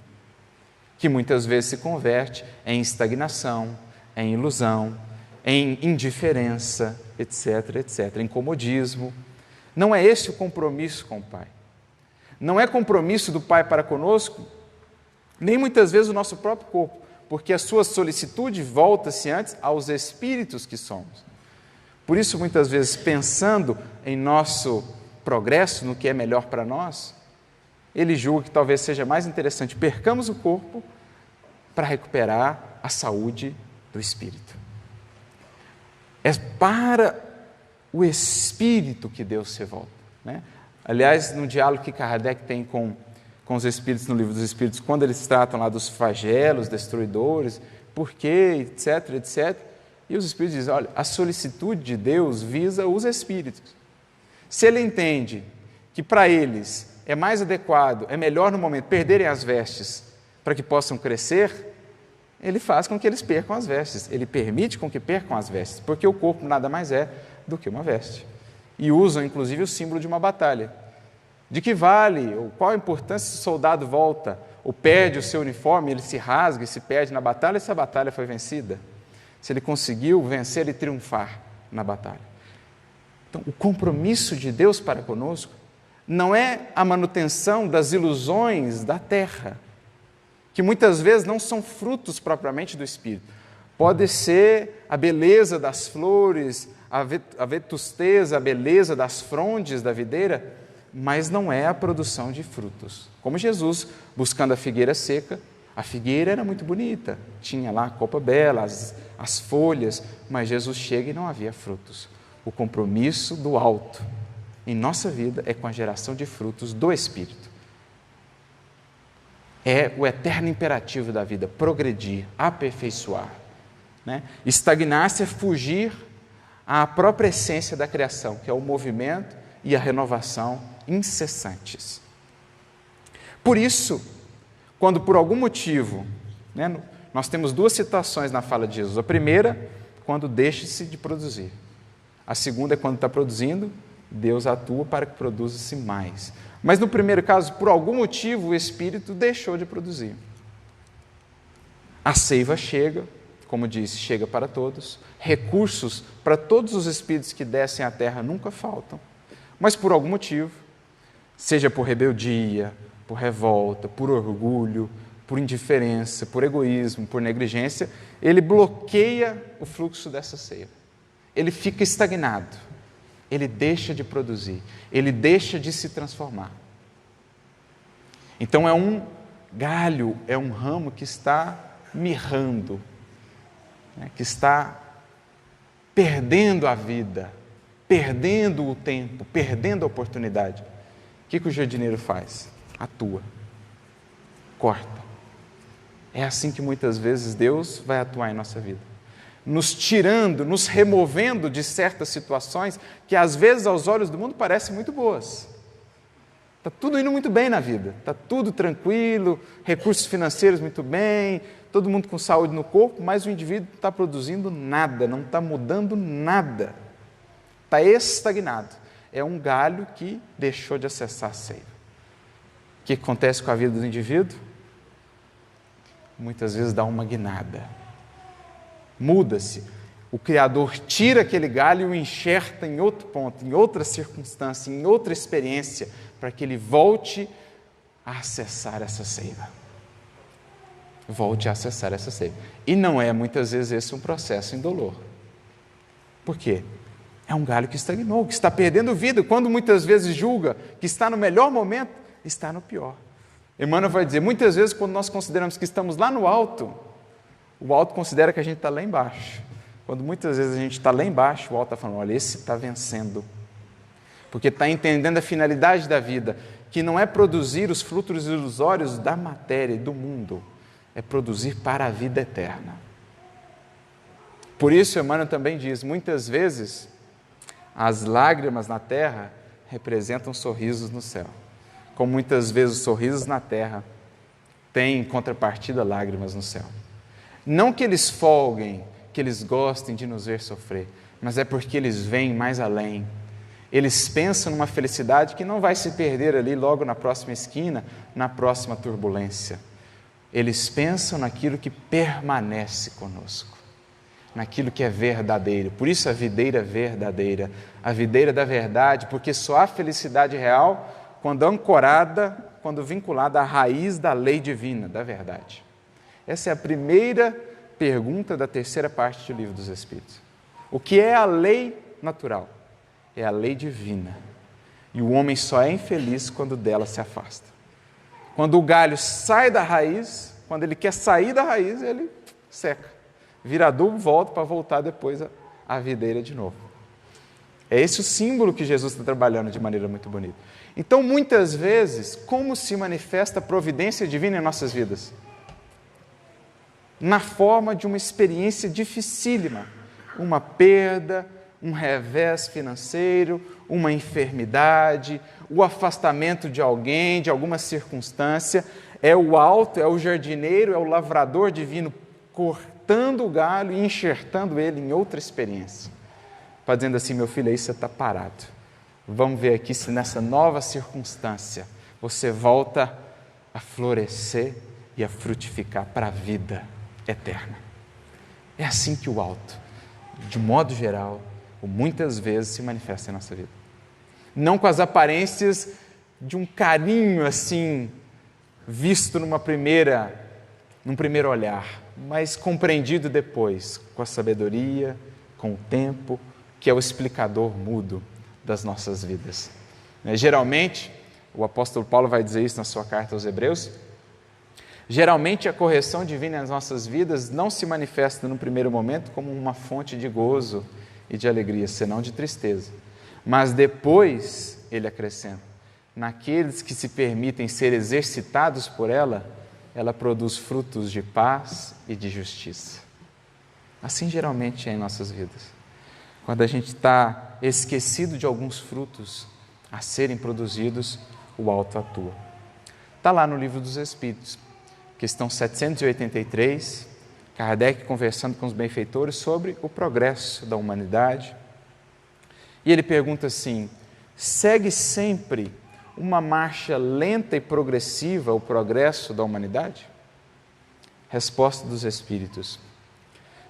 S1: que muitas vezes se converte em estagnação, em ilusão, em indiferença, etc., etc., em comodismo. Não é esse o compromisso com o Pai. Não é compromisso do Pai para conosco, nem muitas vezes o nosso próprio corpo, porque a sua solicitude volta-se antes aos espíritos que somos. Por isso, muitas vezes, pensando em nosso progresso, no que é melhor para nós, ele julga que talvez seja mais interessante percamos o corpo para recuperar a saúde do espírito. É para o Espírito que Deus se volta, né? Aliás, no diálogo que Kardec tem com os Espíritos, no Livro dos Espíritos, quando eles tratam lá dos flagelos, destruidores, por quê, etc, etc, e os Espíritos dizem, olha, a solicitude de Deus visa os Espíritos. Se ele entende que para eles é mais adequado, é melhor no momento perderem as vestes para que possam crescer, ele faz com que eles percam as vestes, ele permite com que percam as vestes, porque o corpo nada mais é do que uma veste. E usam, inclusive, o símbolo de uma batalha. De que vale, ou qual a importância se o soldado volta, ou perde o seu uniforme, ele se rasga e se perde na batalha, se a batalha foi vencida? Se ele conseguiu vencer e triunfar na batalha. Então, o compromisso de Deus para conosco não é a manutenção das ilusões da terra, que muitas vezes não são frutos propriamente do Espírito. Pode ser a beleza das flores, a vetusteza, a beleza das frondes da videira, mas não é a produção de frutos. Como Jesus, buscando a figueira seca, a figueira era muito bonita, tinha lá a copa bela, as folhas, mas Jesus chega e não havia frutos. O compromisso do alto em nossa vida é com a geração de frutos do Espírito. É o eterno imperativo da vida, progredir, aperfeiçoar, né? Estagnar-se é fugir à própria essência da criação, que é o movimento e a renovação incessantes. Por isso, quando por algum motivo, né, nós temos duas situações na fala de Jesus. A primeira, quando deixa-se de produzir. A segunda é quando está produzindo, Deus atua para que produza-se mais. Mas no primeiro caso, por algum motivo, o Espírito deixou de produzir. A seiva chega, como disse, chega para todos. Recursos para todos os espíritos que descem à terra nunca faltam. Mas por algum motivo, seja por rebeldia, por revolta, por orgulho, por indiferença, por egoísmo, por negligência, ele bloqueia o fluxo dessa seiva. Ele fica estagnado. Ele deixa de produzir, ele deixa de se transformar. Então é um galho, é um ramo que está mirrando, né, que está perdendo a vida, perdendo o tempo, perdendo a oportunidade. O que o jardineiro faz? Atua, corta. É assim que muitas vezes Deus vai atuar em nossa vida. Nos tirando, nos removendo de certas situações que às vezes aos olhos do mundo parecem muito boas. Está tudo indo muito bem na vida, está tudo tranquilo, recursos financeiros muito bem, todo mundo com saúde no corpo, mas o indivíduo não está produzindo nada, não está mudando nada, está estagnado. É um galho que deixou de acessar a seiva. O que acontece com a vida do indivíduo? Muitas vezes dá uma guinada. Muda-se. O Criador tira aquele galho e o enxerta em outro ponto, em outra circunstância, em outra experiência, para que ele volte a acessar essa seiva. Volte a acessar essa seiva. E não é, muitas vezes, esse um processo indolor. Por quê? É um galho que estagnou, que está perdendo vida. Quando muitas vezes julga que está no melhor momento, está no pior. Emmanuel vai dizer, muitas vezes, quando nós consideramos que estamos lá no alto, o alto considera que a gente está lá embaixo. Quando muitas vezes a gente está lá embaixo, o alto está falando, olha, esse está vencendo. Porque está entendendo a finalidade da vida, que não é produzir os frutos ilusórios da matéria e do mundo, é produzir para a vida eterna. Por isso, Emmanuel também diz, muitas vezes, as lágrimas na terra representam sorrisos no céu. Como muitas vezes os sorrisos na terra têm em contrapartida lágrimas no céu. Não que eles folguem, que eles gostem de nos ver sofrer, mas é porque eles veem mais além. Eles pensam numa felicidade que não vai se perder ali logo na próxima esquina, na próxima turbulência. Eles pensam naquilo que permanece conosco, naquilo que é verdadeiro. Por isso a videira verdadeira, a videira da verdade, porque só há felicidade real quando ancorada, quando vinculada à raiz da lei divina, da verdade. Essa é a primeira pergunta da terceira parte do Livro dos Espíritos. O que é a lei natural? É a lei divina. E o homem só é infeliz quando dela se afasta. Quando o galho sai da raiz, quando ele quer sair da raiz, ele seca. Vira adubo, volta para voltar depois a videira de novo. É esse o símbolo que Jesus está trabalhando de maneira muito bonita. Então, muitas vezes, como se manifesta a providência divina em nossas vidas? Na forma de uma experiência dificílima, uma perda, um revés financeiro, uma enfermidade, o afastamento de alguém, de alguma circunstância. É o alto, é o jardineiro, é o lavrador divino cortando o galho e enxertando ele em outra experiência. Dizendo assim, meu filho, aí você está parado. Vamos ver aqui se nessa nova circunstância você volta a florescer e a frutificar para a vida eterna. É assim que o alto, de modo geral, ou muitas vezes se manifesta em nossa vida. Não com as aparências de um carinho assim, visto num primeiro olhar, mas compreendido depois, com a sabedoria, com o tempo, que é o explicador mudo das nossas vidas. Geralmente, o apóstolo Paulo vai dizer isso na sua carta aos Hebreus, geralmente a correção divina nas nossas vidas não se manifesta no primeiro momento como uma fonte de gozo e de alegria, senão de tristeza. Mas depois, ele acrescenta, naqueles que se permitem ser exercitados por ela, ela produz frutos de paz e de justiça. Assim geralmente é em nossas vidas. Quando a gente está esquecido de alguns frutos a serem produzidos, o alto atua. Está lá no Livro dos Espíritos, questão 783, Kardec conversando com os benfeitores sobre o progresso da humanidade. E ele pergunta assim, segue sempre uma marcha lenta e progressiva o progresso da humanidade? Resposta dos Espíritos,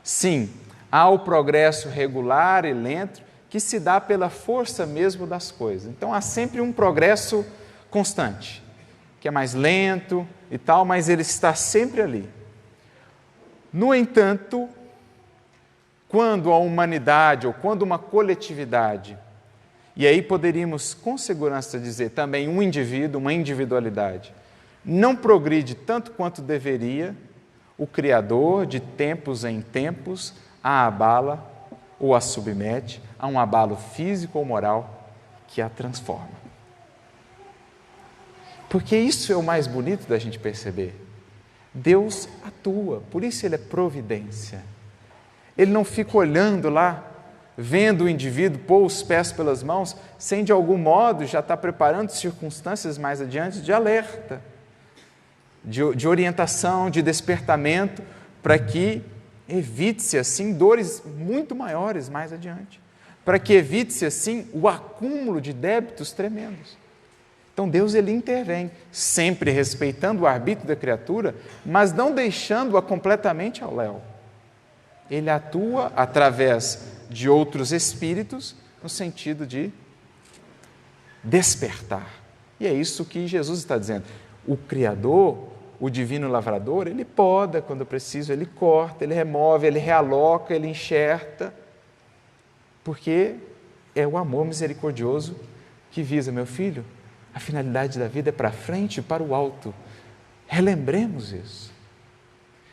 S1: sim, há o progresso regular e lento que se dá pela força mesmo das coisas. Então, há sempre um progresso constante, que é mais lento e tal, mas ele está sempre ali. No entanto, quando a humanidade ou quando uma coletividade, e aí poderíamos com segurança dizer também um indivíduo, uma individualidade, não progride tanto quanto deveria, o Criador, de tempos em tempos, a abala ou a submete a um abalo físico ou moral que a transforma. Porque isso é o mais bonito da gente perceber. Deus atua, por isso Ele é providência. Ele não fica olhando lá, vendo o indivíduo pôr os pés pelas mãos, sem de algum modo já estar preparando circunstâncias mais adiante de alerta, de orientação, de despertamento, para que evite-se assim dores muito maiores mais adiante, para que evite-se assim o acúmulo de débitos tremendos. Então Deus ele intervém, sempre respeitando o arbítrio da criatura, mas não deixando-a completamente ao léu. Ele atua através de outros espíritos no sentido de despertar. E é isso que Jesus está dizendo. O Criador, o divino lavrador, ele poda quando preciso, ele corta, ele remove, ele realoca, ele enxerta, porque é o amor misericordioso que visa, meu filho, a finalidade da vida é para frente, para o alto. Relembremos isso.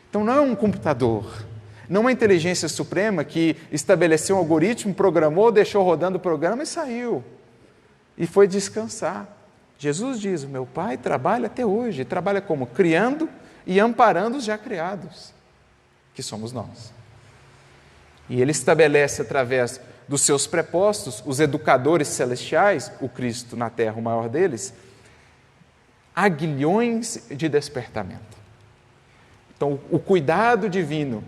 S1: Então não é um computador, não é uma inteligência suprema que estabeleceu um algoritmo, programou, deixou rodando o programa e saiu. E foi descansar. Jesus diz, o meu Pai trabalha até hoje, trabalha como? Criando e amparando os já criados, que somos nós. E Ele estabelece através dos seus prepostos, os educadores celestiais, o Cristo na terra, o maior deles, aguilhões de despertamento. Então, o cuidado divino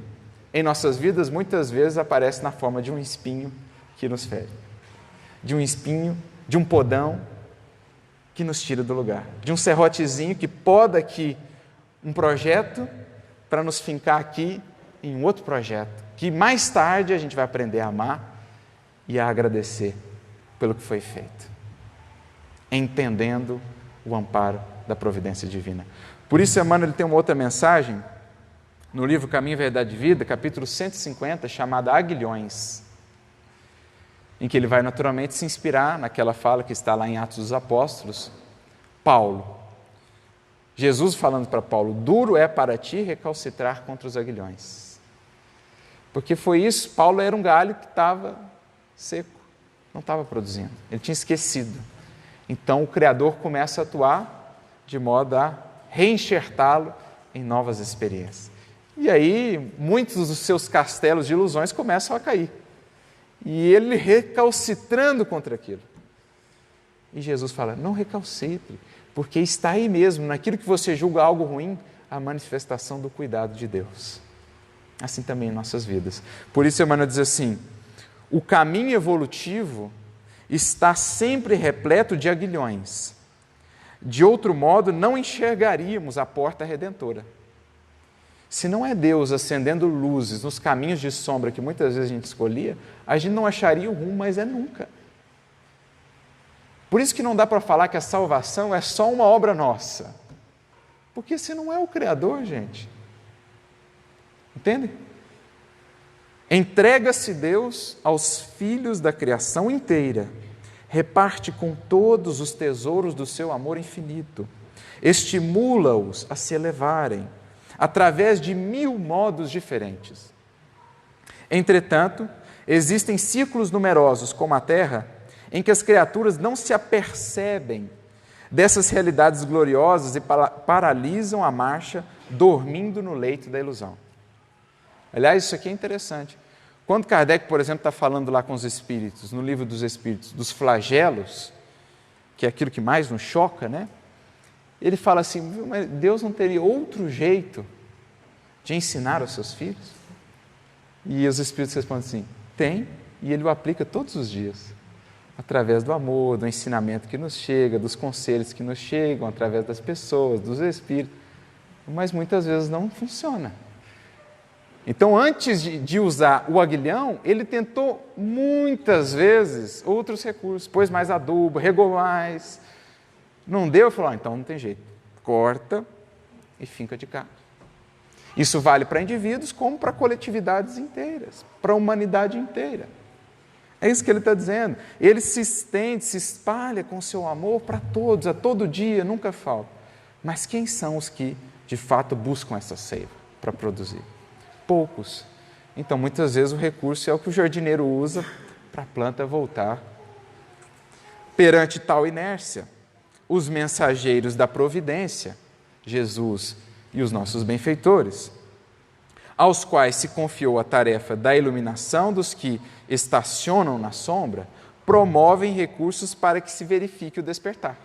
S1: em nossas vidas, muitas vezes, aparece na forma de um espinho que nos fere, de um espinho, de um podão que nos tira do lugar, de um serrotezinho que poda aqui um projeto para nos fincar aqui em um outro projeto, que mais tarde a gente vai aprender a amar e a agradecer pelo que foi feito, entendendo o amparo da providência divina. Por isso, Emmanuel ele tem uma outra mensagem no livro Caminho, Verdade e Vida, capítulo 150, chamada Aguilhões, em que ele vai naturalmente se inspirar naquela fala que está lá em Atos dos Apóstolos, Paulo. Jesus falando para Paulo, duro é para ti recalcitrar contra os aguilhões. Porque foi isso, Paulo era um galho que estava seco, não estava produzindo, ele tinha esquecido. Então o Criador começa a atuar de modo a reenxertá-lo em novas experiências. E aí muitos dos seus castelos de ilusões começam a cair. E ele recalcitrando contra aquilo. E Jesus fala, não recalcitre, porque está aí mesmo, naquilo que você julga algo ruim, a manifestação do cuidado de Deus. Assim também em nossas vidas. Por isso Emmanuel diz assim, o caminho evolutivo está sempre repleto de aguilhões. De outro modo, não enxergaríamos a porta redentora. Se não é Deus acendendo luzes nos caminhos de sombra que muitas vezes a gente escolhia, a gente não acharia o rumo, mas é nunca. Por isso que não dá para falar que a salvação é só uma obra nossa. Porque se não é o Criador, gente. Entende? Entrega-se Deus aos filhos da criação inteira, reparte com todos os tesouros do seu amor infinito, estimula-os a se elevarem, através de 1000 modos diferentes. Entretanto, existem ciclos numerosos, como a Terra, em que as criaturas não se apercebem dessas realidades gloriosas e paralisam a marcha, dormindo no leito da ilusão. Aliás, isso aqui é interessante. Quando Kardec, por exemplo, está falando lá com os espíritos, no livro dos espíritos, dos flagelos, que é aquilo que mais nos choca, né? Ele fala assim, mas Deus não teria outro jeito de ensinar aos seus filhos? E os espíritos respondem assim, tem, e ele o aplica todos os dias, através do amor, do ensinamento que nos chega, dos conselhos que nos chegam, através das pessoas, dos espíritos, mas muitas vezes não funciona. Então, antes de usar o aguilhão, ele tentou muitas vezes outros recursos, pôs mais adubo, regou mais. Não deu, ele falou, então não tem jeito, corta e finca de cá. Isso vale para indivíduos como para coletividades inteiras, para a humanidade inteira. É isso que ele está dizendo. Ele se estende, se espalha com o seu amor para todos, a todo dia, nunca falta. Mas quem são os que, de fato, buscam essa seiva para produzir? Poucos. Então, muitas vezes, o recurso é o que o jardineiro usa para a planta voltar. Perante tal inércia, os mensageiros da providência, Jesus e os nossos benfeitores, aos quais se confiou a tarefa da iluminação dos que estacionam na sombra, promovem recursos para que se verifique o despertar.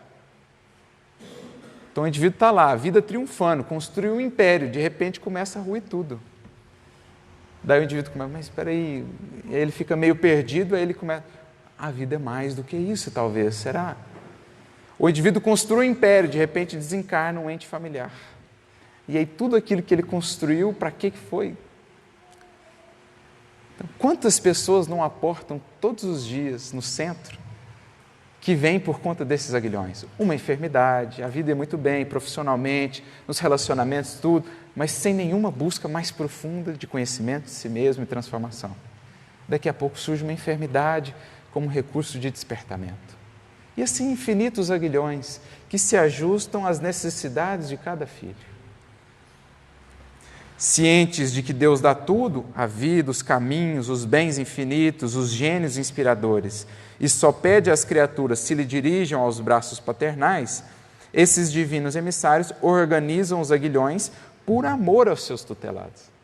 S1: Então o indivíduo está lá, a vida triunfando, construiu um império, de repente começa a ruir tudo. Daí o indivíduo começa, mas espera aí, e aí ele fica meio perdido, aí ele começa, a vida é mais do que isso talvez, será? O indivíduo construi um império, de repente desencarna um ente familiar. E aí tudo aquilo que ele construiu, para que foi? Então, quantas pessoas não aportam todos os dias no centro, que vêm por conta desses aguilhões? Uma enfermidade, a vida é muito bem, profissionalmente, nos relacionamentos, tudo, mas sem nenhuma busca mais profunda de conhecimento de si mesmo e transformação. Daqui a pouco surge uma enfermidade como recurso de despertamento. E assim infinitos aguilhões que se ajustam às necessidades de cada filho. Cientes de que Deus dá tudo, a vida, os caminhos, os bens infinitos, os gênios inspiradores, e só pede às criaturas se lhe dirijam aos braços paternais, esses divinos emissários organizam os aguilhões por amor aos seus tutelados.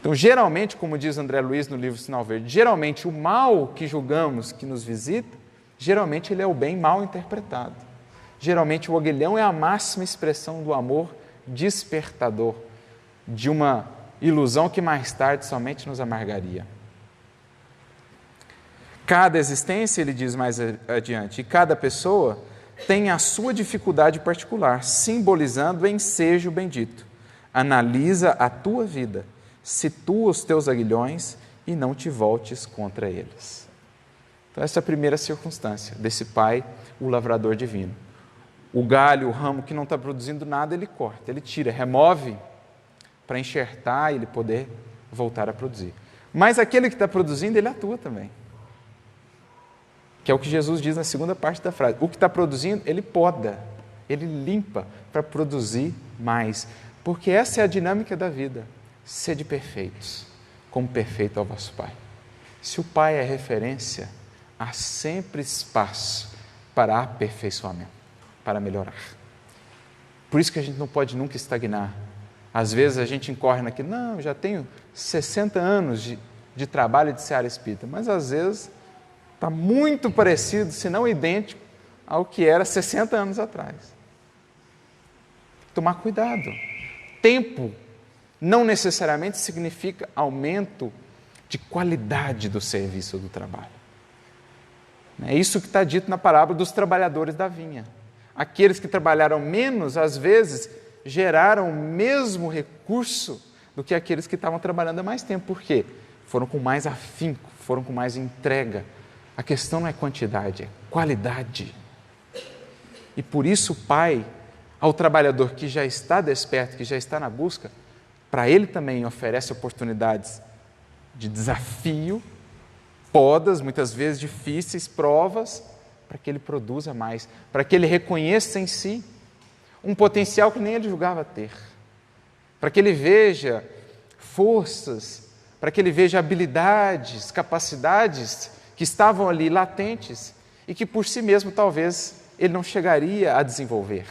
S1: Então, geralmente, como diz André Luiz no livro Sinal Verde, geralmente o mal que julgamos que nos visita, geralmente ele é o bem mal interpretado. Geralmente o aguilhão é a máxima expressão do amor despertador de uma ilusão que mais tarde somente nos amargaria. Cada existência, ele diz mais adiante, e cada pessoa tem a sua dificuldade particular, simbolizando o ensejo bendito. Analisa a tua vida, situa os teus aguilhões e não te voltes contra eles. Então, essa é a primeira circunstância desse pai, o lavrador divino. O galho, o ramo que não está produzindo nada, ele corta, ele tira, remove para enxertar e ele poder voltar a produzir. Mas aquele que está produzindo, ele atua também. Que é o que Jesus diz na segunda parte da frase. O que está produzindo, ele poda, ele limpa para produzir mais. Porque essa é a dinâmica da vida. sede perfeitos, como perfeito é o vosso Pai. Se o Pai é referência, há sempre espaço para aperfeiçoamento, para melhorar. Por isso que a gente não pode nunca estagnar. Às vezes a gente incorre naquilo, não, eu já tenho 60 anos de trabalho de seara espírita, mas às vezes está muito parecido, se não idêntico, ao que era 60 anos atrás. Tomar cuidado. Tempo não necessariamente significa aumento de qualidade do serviço ou do trabalho. É isso que está dito na parábola dos trabalhadores da vinha. Aqueles que trabalharam menos, às vezes, geraram o mesmo recurso do que aqueles que estavam trabalhando há mais tempo. Por quê? Foram com mais afinco, foram com mais entrega. A questão não é quantidade, é qualidade. E por isso o Pai, ao trabalhador que já está desperto, que já está na busca, para ele também oferece oportunidades de desafio, podas, muitas vezes difíceis, provas, para que ele produza mais, para que ele reconheça em si um potencial que nem ele julgava ter, para que ele veja forças, para que ele veja habilidades, capacidades que estavam ali latentes e que por si mesmo talvez ele não chegaria a desenvolver.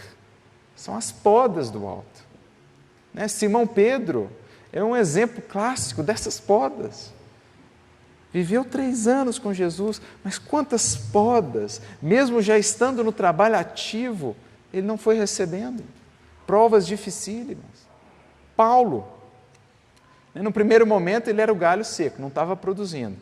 S1: São as podas do alto. Simão Pedro é um exemplo clássico dessas podas. Viveu 3 anos com Jesus, mas quantas podas, mesmo já estando no trabalho ativo, ele não foi recebendo. Provas dificílimas. Paulo, no primeiro momento ele era o galho seco, não estava produzindo.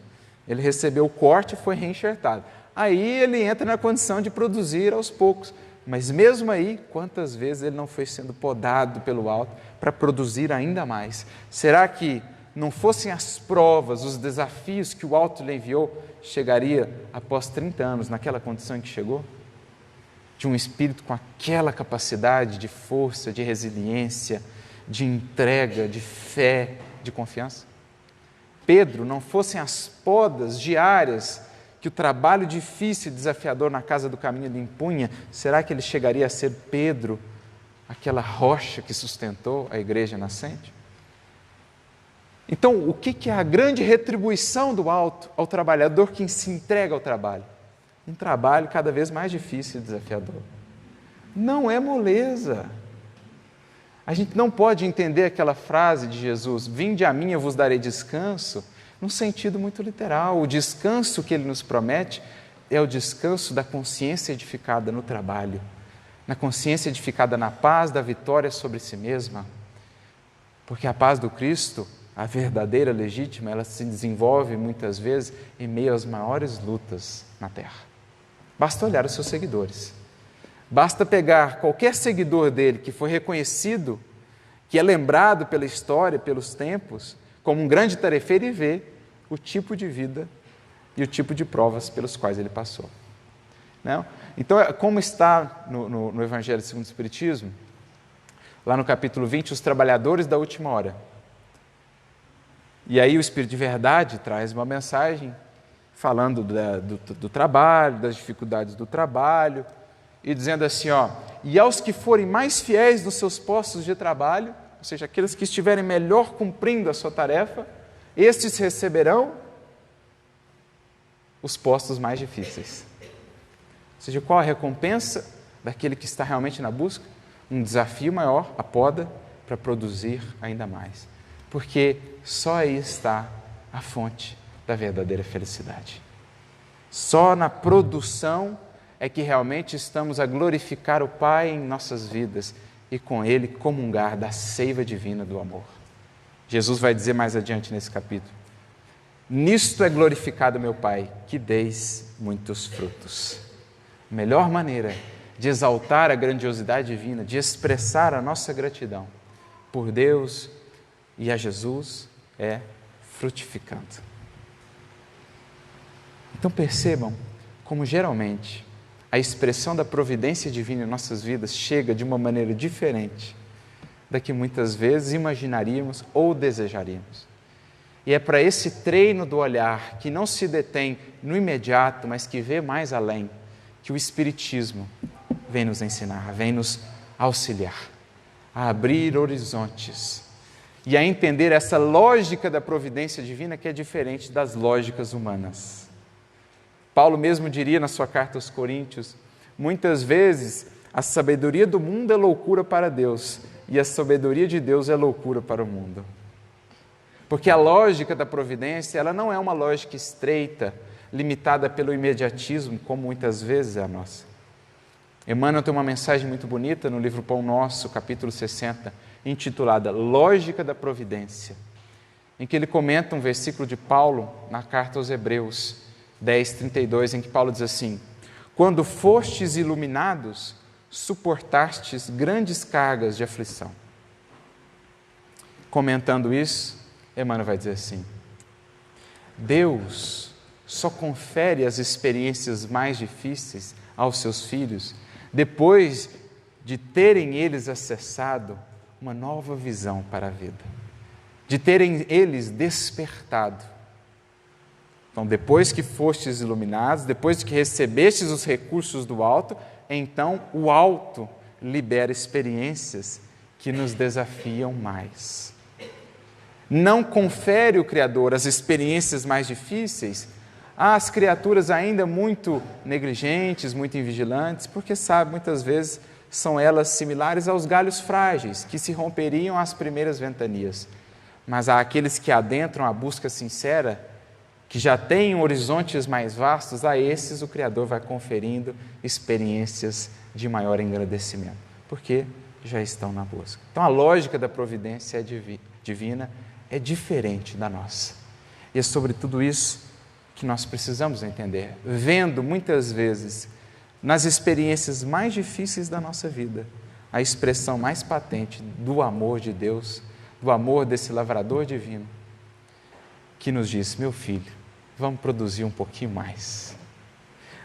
S1: Ele recebeu o corte e foi reenxertado. Aí ele entra na condição de produzir aos poucos. Mas mesmo aí, quantas vezes ele não foi sendo podado pelo alto para produzir ainda mais? Será que não fossem as provas, os desafios que o alto lhe enviou, chegaria após 30 anos naquela condição em que chegou? De um espírito com aquela capacidade de força, de resiliência, de entrega, de fé, de confiança? Pedro, não fossem as podas diárias que o trabalho difícil e desafiador na casa do caminho lhe impunha, será que ele chegaria a ser Pedro, aquela rocha que sustentou a igreja nascente? Então, o que é a grande retribuição do alto ao trabalhador que se entrega ao trabalho? Um trabalho cada vez mais difícil e desafiador. Não é moleza. A gente não pode entender aquela frase de Jesus, vinde a mim, eu vos darei descanso, num sentido muito literal. O descanso que ele nos promete é o descanso da consciência edificada no trabalho, na consciência edificada na paz da vitória sobre si mesma. Porque a paz do Cristo, a verdadeira, legítima, ela se desenvolve muitas vezes em meio às maiores lutas na terra. Basta olhar os seus seguidores. Basta pegar qualquer seguidor dele que foi reconhecido, que é lembrado pela história, pelos tempos, como um grande tarefeiro e ver o tipo de vida e o tipo de provas pelos quais ele passou. Não? Então, como está no Evangelho segundo o Espiritismo, lá no capítulo 20, os trabalhadores da última hora. E aí o Espírito de Verdade traz uma mensagem falando do trabalho, das dificuldades do trabalho, e dizendo assim, e aos que forem mais fiéis nos seus postos de trabalho, ou seja, aqueles que estiverem melhor cumprindo a sua tarefa, estes receberão os postos mais difíceis. Ou seja, qual a recompensa daquele que está realmente na busca? Um desafio maior, a poda, para produzir ainda mais. Porque só aí está a fonte da verdadeira felicidade. Só na produção é que realmente estamos a glorificar o Pai em nossas vidas e com Ele comungar da seiva divina do amor. Jesus vai dizer mais adiante nesse capítulo, nisto é glorificado meu Pai, que deis muitos frutos. A melhor maneira de exaltar a grandiosidade divina, de expressar a nossa gratidão por Deus e a Jesus é frutificando. Então percebam como geralmente a expressão da providência divina em nossas vidas chega de uma maneira diferente da que muitas vezes imaginaríamos ou desejaríamos. E é para esse treino do olhar que não se detém no imediato, mas que vê mais além, que o Espiritismo vem nos ensinar, vem nos auxiliar a abrir horizontes e a entender essa lógica da providência divina que é diferente das lógicas humanas. Paulo mesmo diria na sua carta aos Coríntios, muitas vezes a sabedoria do mundo é loucura para Deus e a sabedoria de Deus é loucura para o mundo. Porque a lógica da providência, ela não é uma lógica estreita, limitada pelo imediatismo, como muitas vezes é a nossa. Emmanuel tem uma mensagem muito bonita no livro Pão Nosso, capítulo 60, intitulada Lógica da Providência, em que ele comenta um versículo de Paulo na carta aos Hebreus 10:32, em que Paulo diz assim: quando fostes iluminados, suportastes grandes cargas de aflição. Comentando isso, Emmanuel vai dizer assim: Deus só confere as experiências mais difíceis aos seus filhos depois de terem eles acessado uma nova visão para a vida, de terem eles despertado. Então, depois que fostes iluminados, depois que recebestes os recursos do alto, então o alto libera experiências que nos desafiam mais. Não confere o Criador as experiências mais difíceis às criaturas ainda muito negligentes, muito invigilantes, porque sabe, muitas vezes são elas similares aos galhos frágeis que se romperiam às primeiras ventanias. Mas àqueles que adentram a busca sincera, que já têm horizontes mais vastos, a esses o Criador vai conferindo experiências de maior engrandecimento, porque já estão na busca. Então a lógica da providência divina é diferente da nossa. E é sobre tudo isso que nós precisamos entender, vendo muitas vezes nas experiências mais difíceis da nossa vida a expressão mais patente do amor de Deus, do amor desse lavrador divino, que nos diz: meu filho, vamos produzir um pouquinho mais,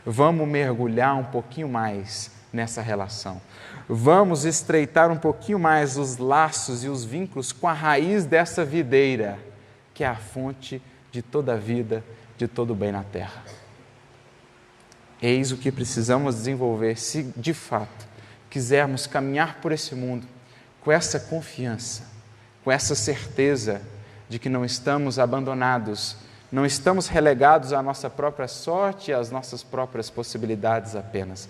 S1: vamos mergulhar um pouquinho mais nessa relação, vamos estreitar um pouquinho mais os laços e os vínculos com a raiz dessa videira, que é a fonte de toda a vida, de todo o bem na terra. Eis o que precisamos desenvolver se, de fato, quisermos caminhar por esse mundo com essa confiança, com essa certeza de que não estamos abandonados, não estamos relegados à nossa própria sorte e às nossas próprias possibilidades apenas,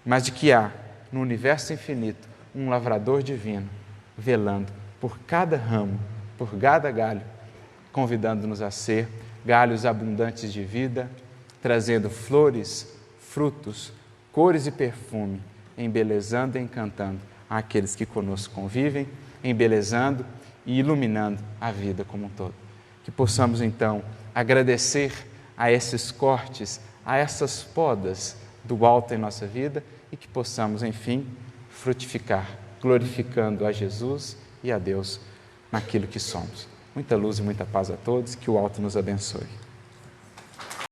S1: mas de que há, no universo infinito, um lavrador divino, velando por cada ramo, por cada galho, convidando-nos a ser galhos abundantes de vida, trazendo flores, frutos, cores e perfume, embelezando e encantando aqueles que conosco convivem, embelezando e iluminando a vida como um todo. Que possamos, então, agradecer a esses cortes, a essas podas do alto em nossa vida e que possamos, enfim, frutificar, glorificando a Jesus e a Deus naquilo que somos. Muita luz e muita paz a todos, que o alto nos abençoe.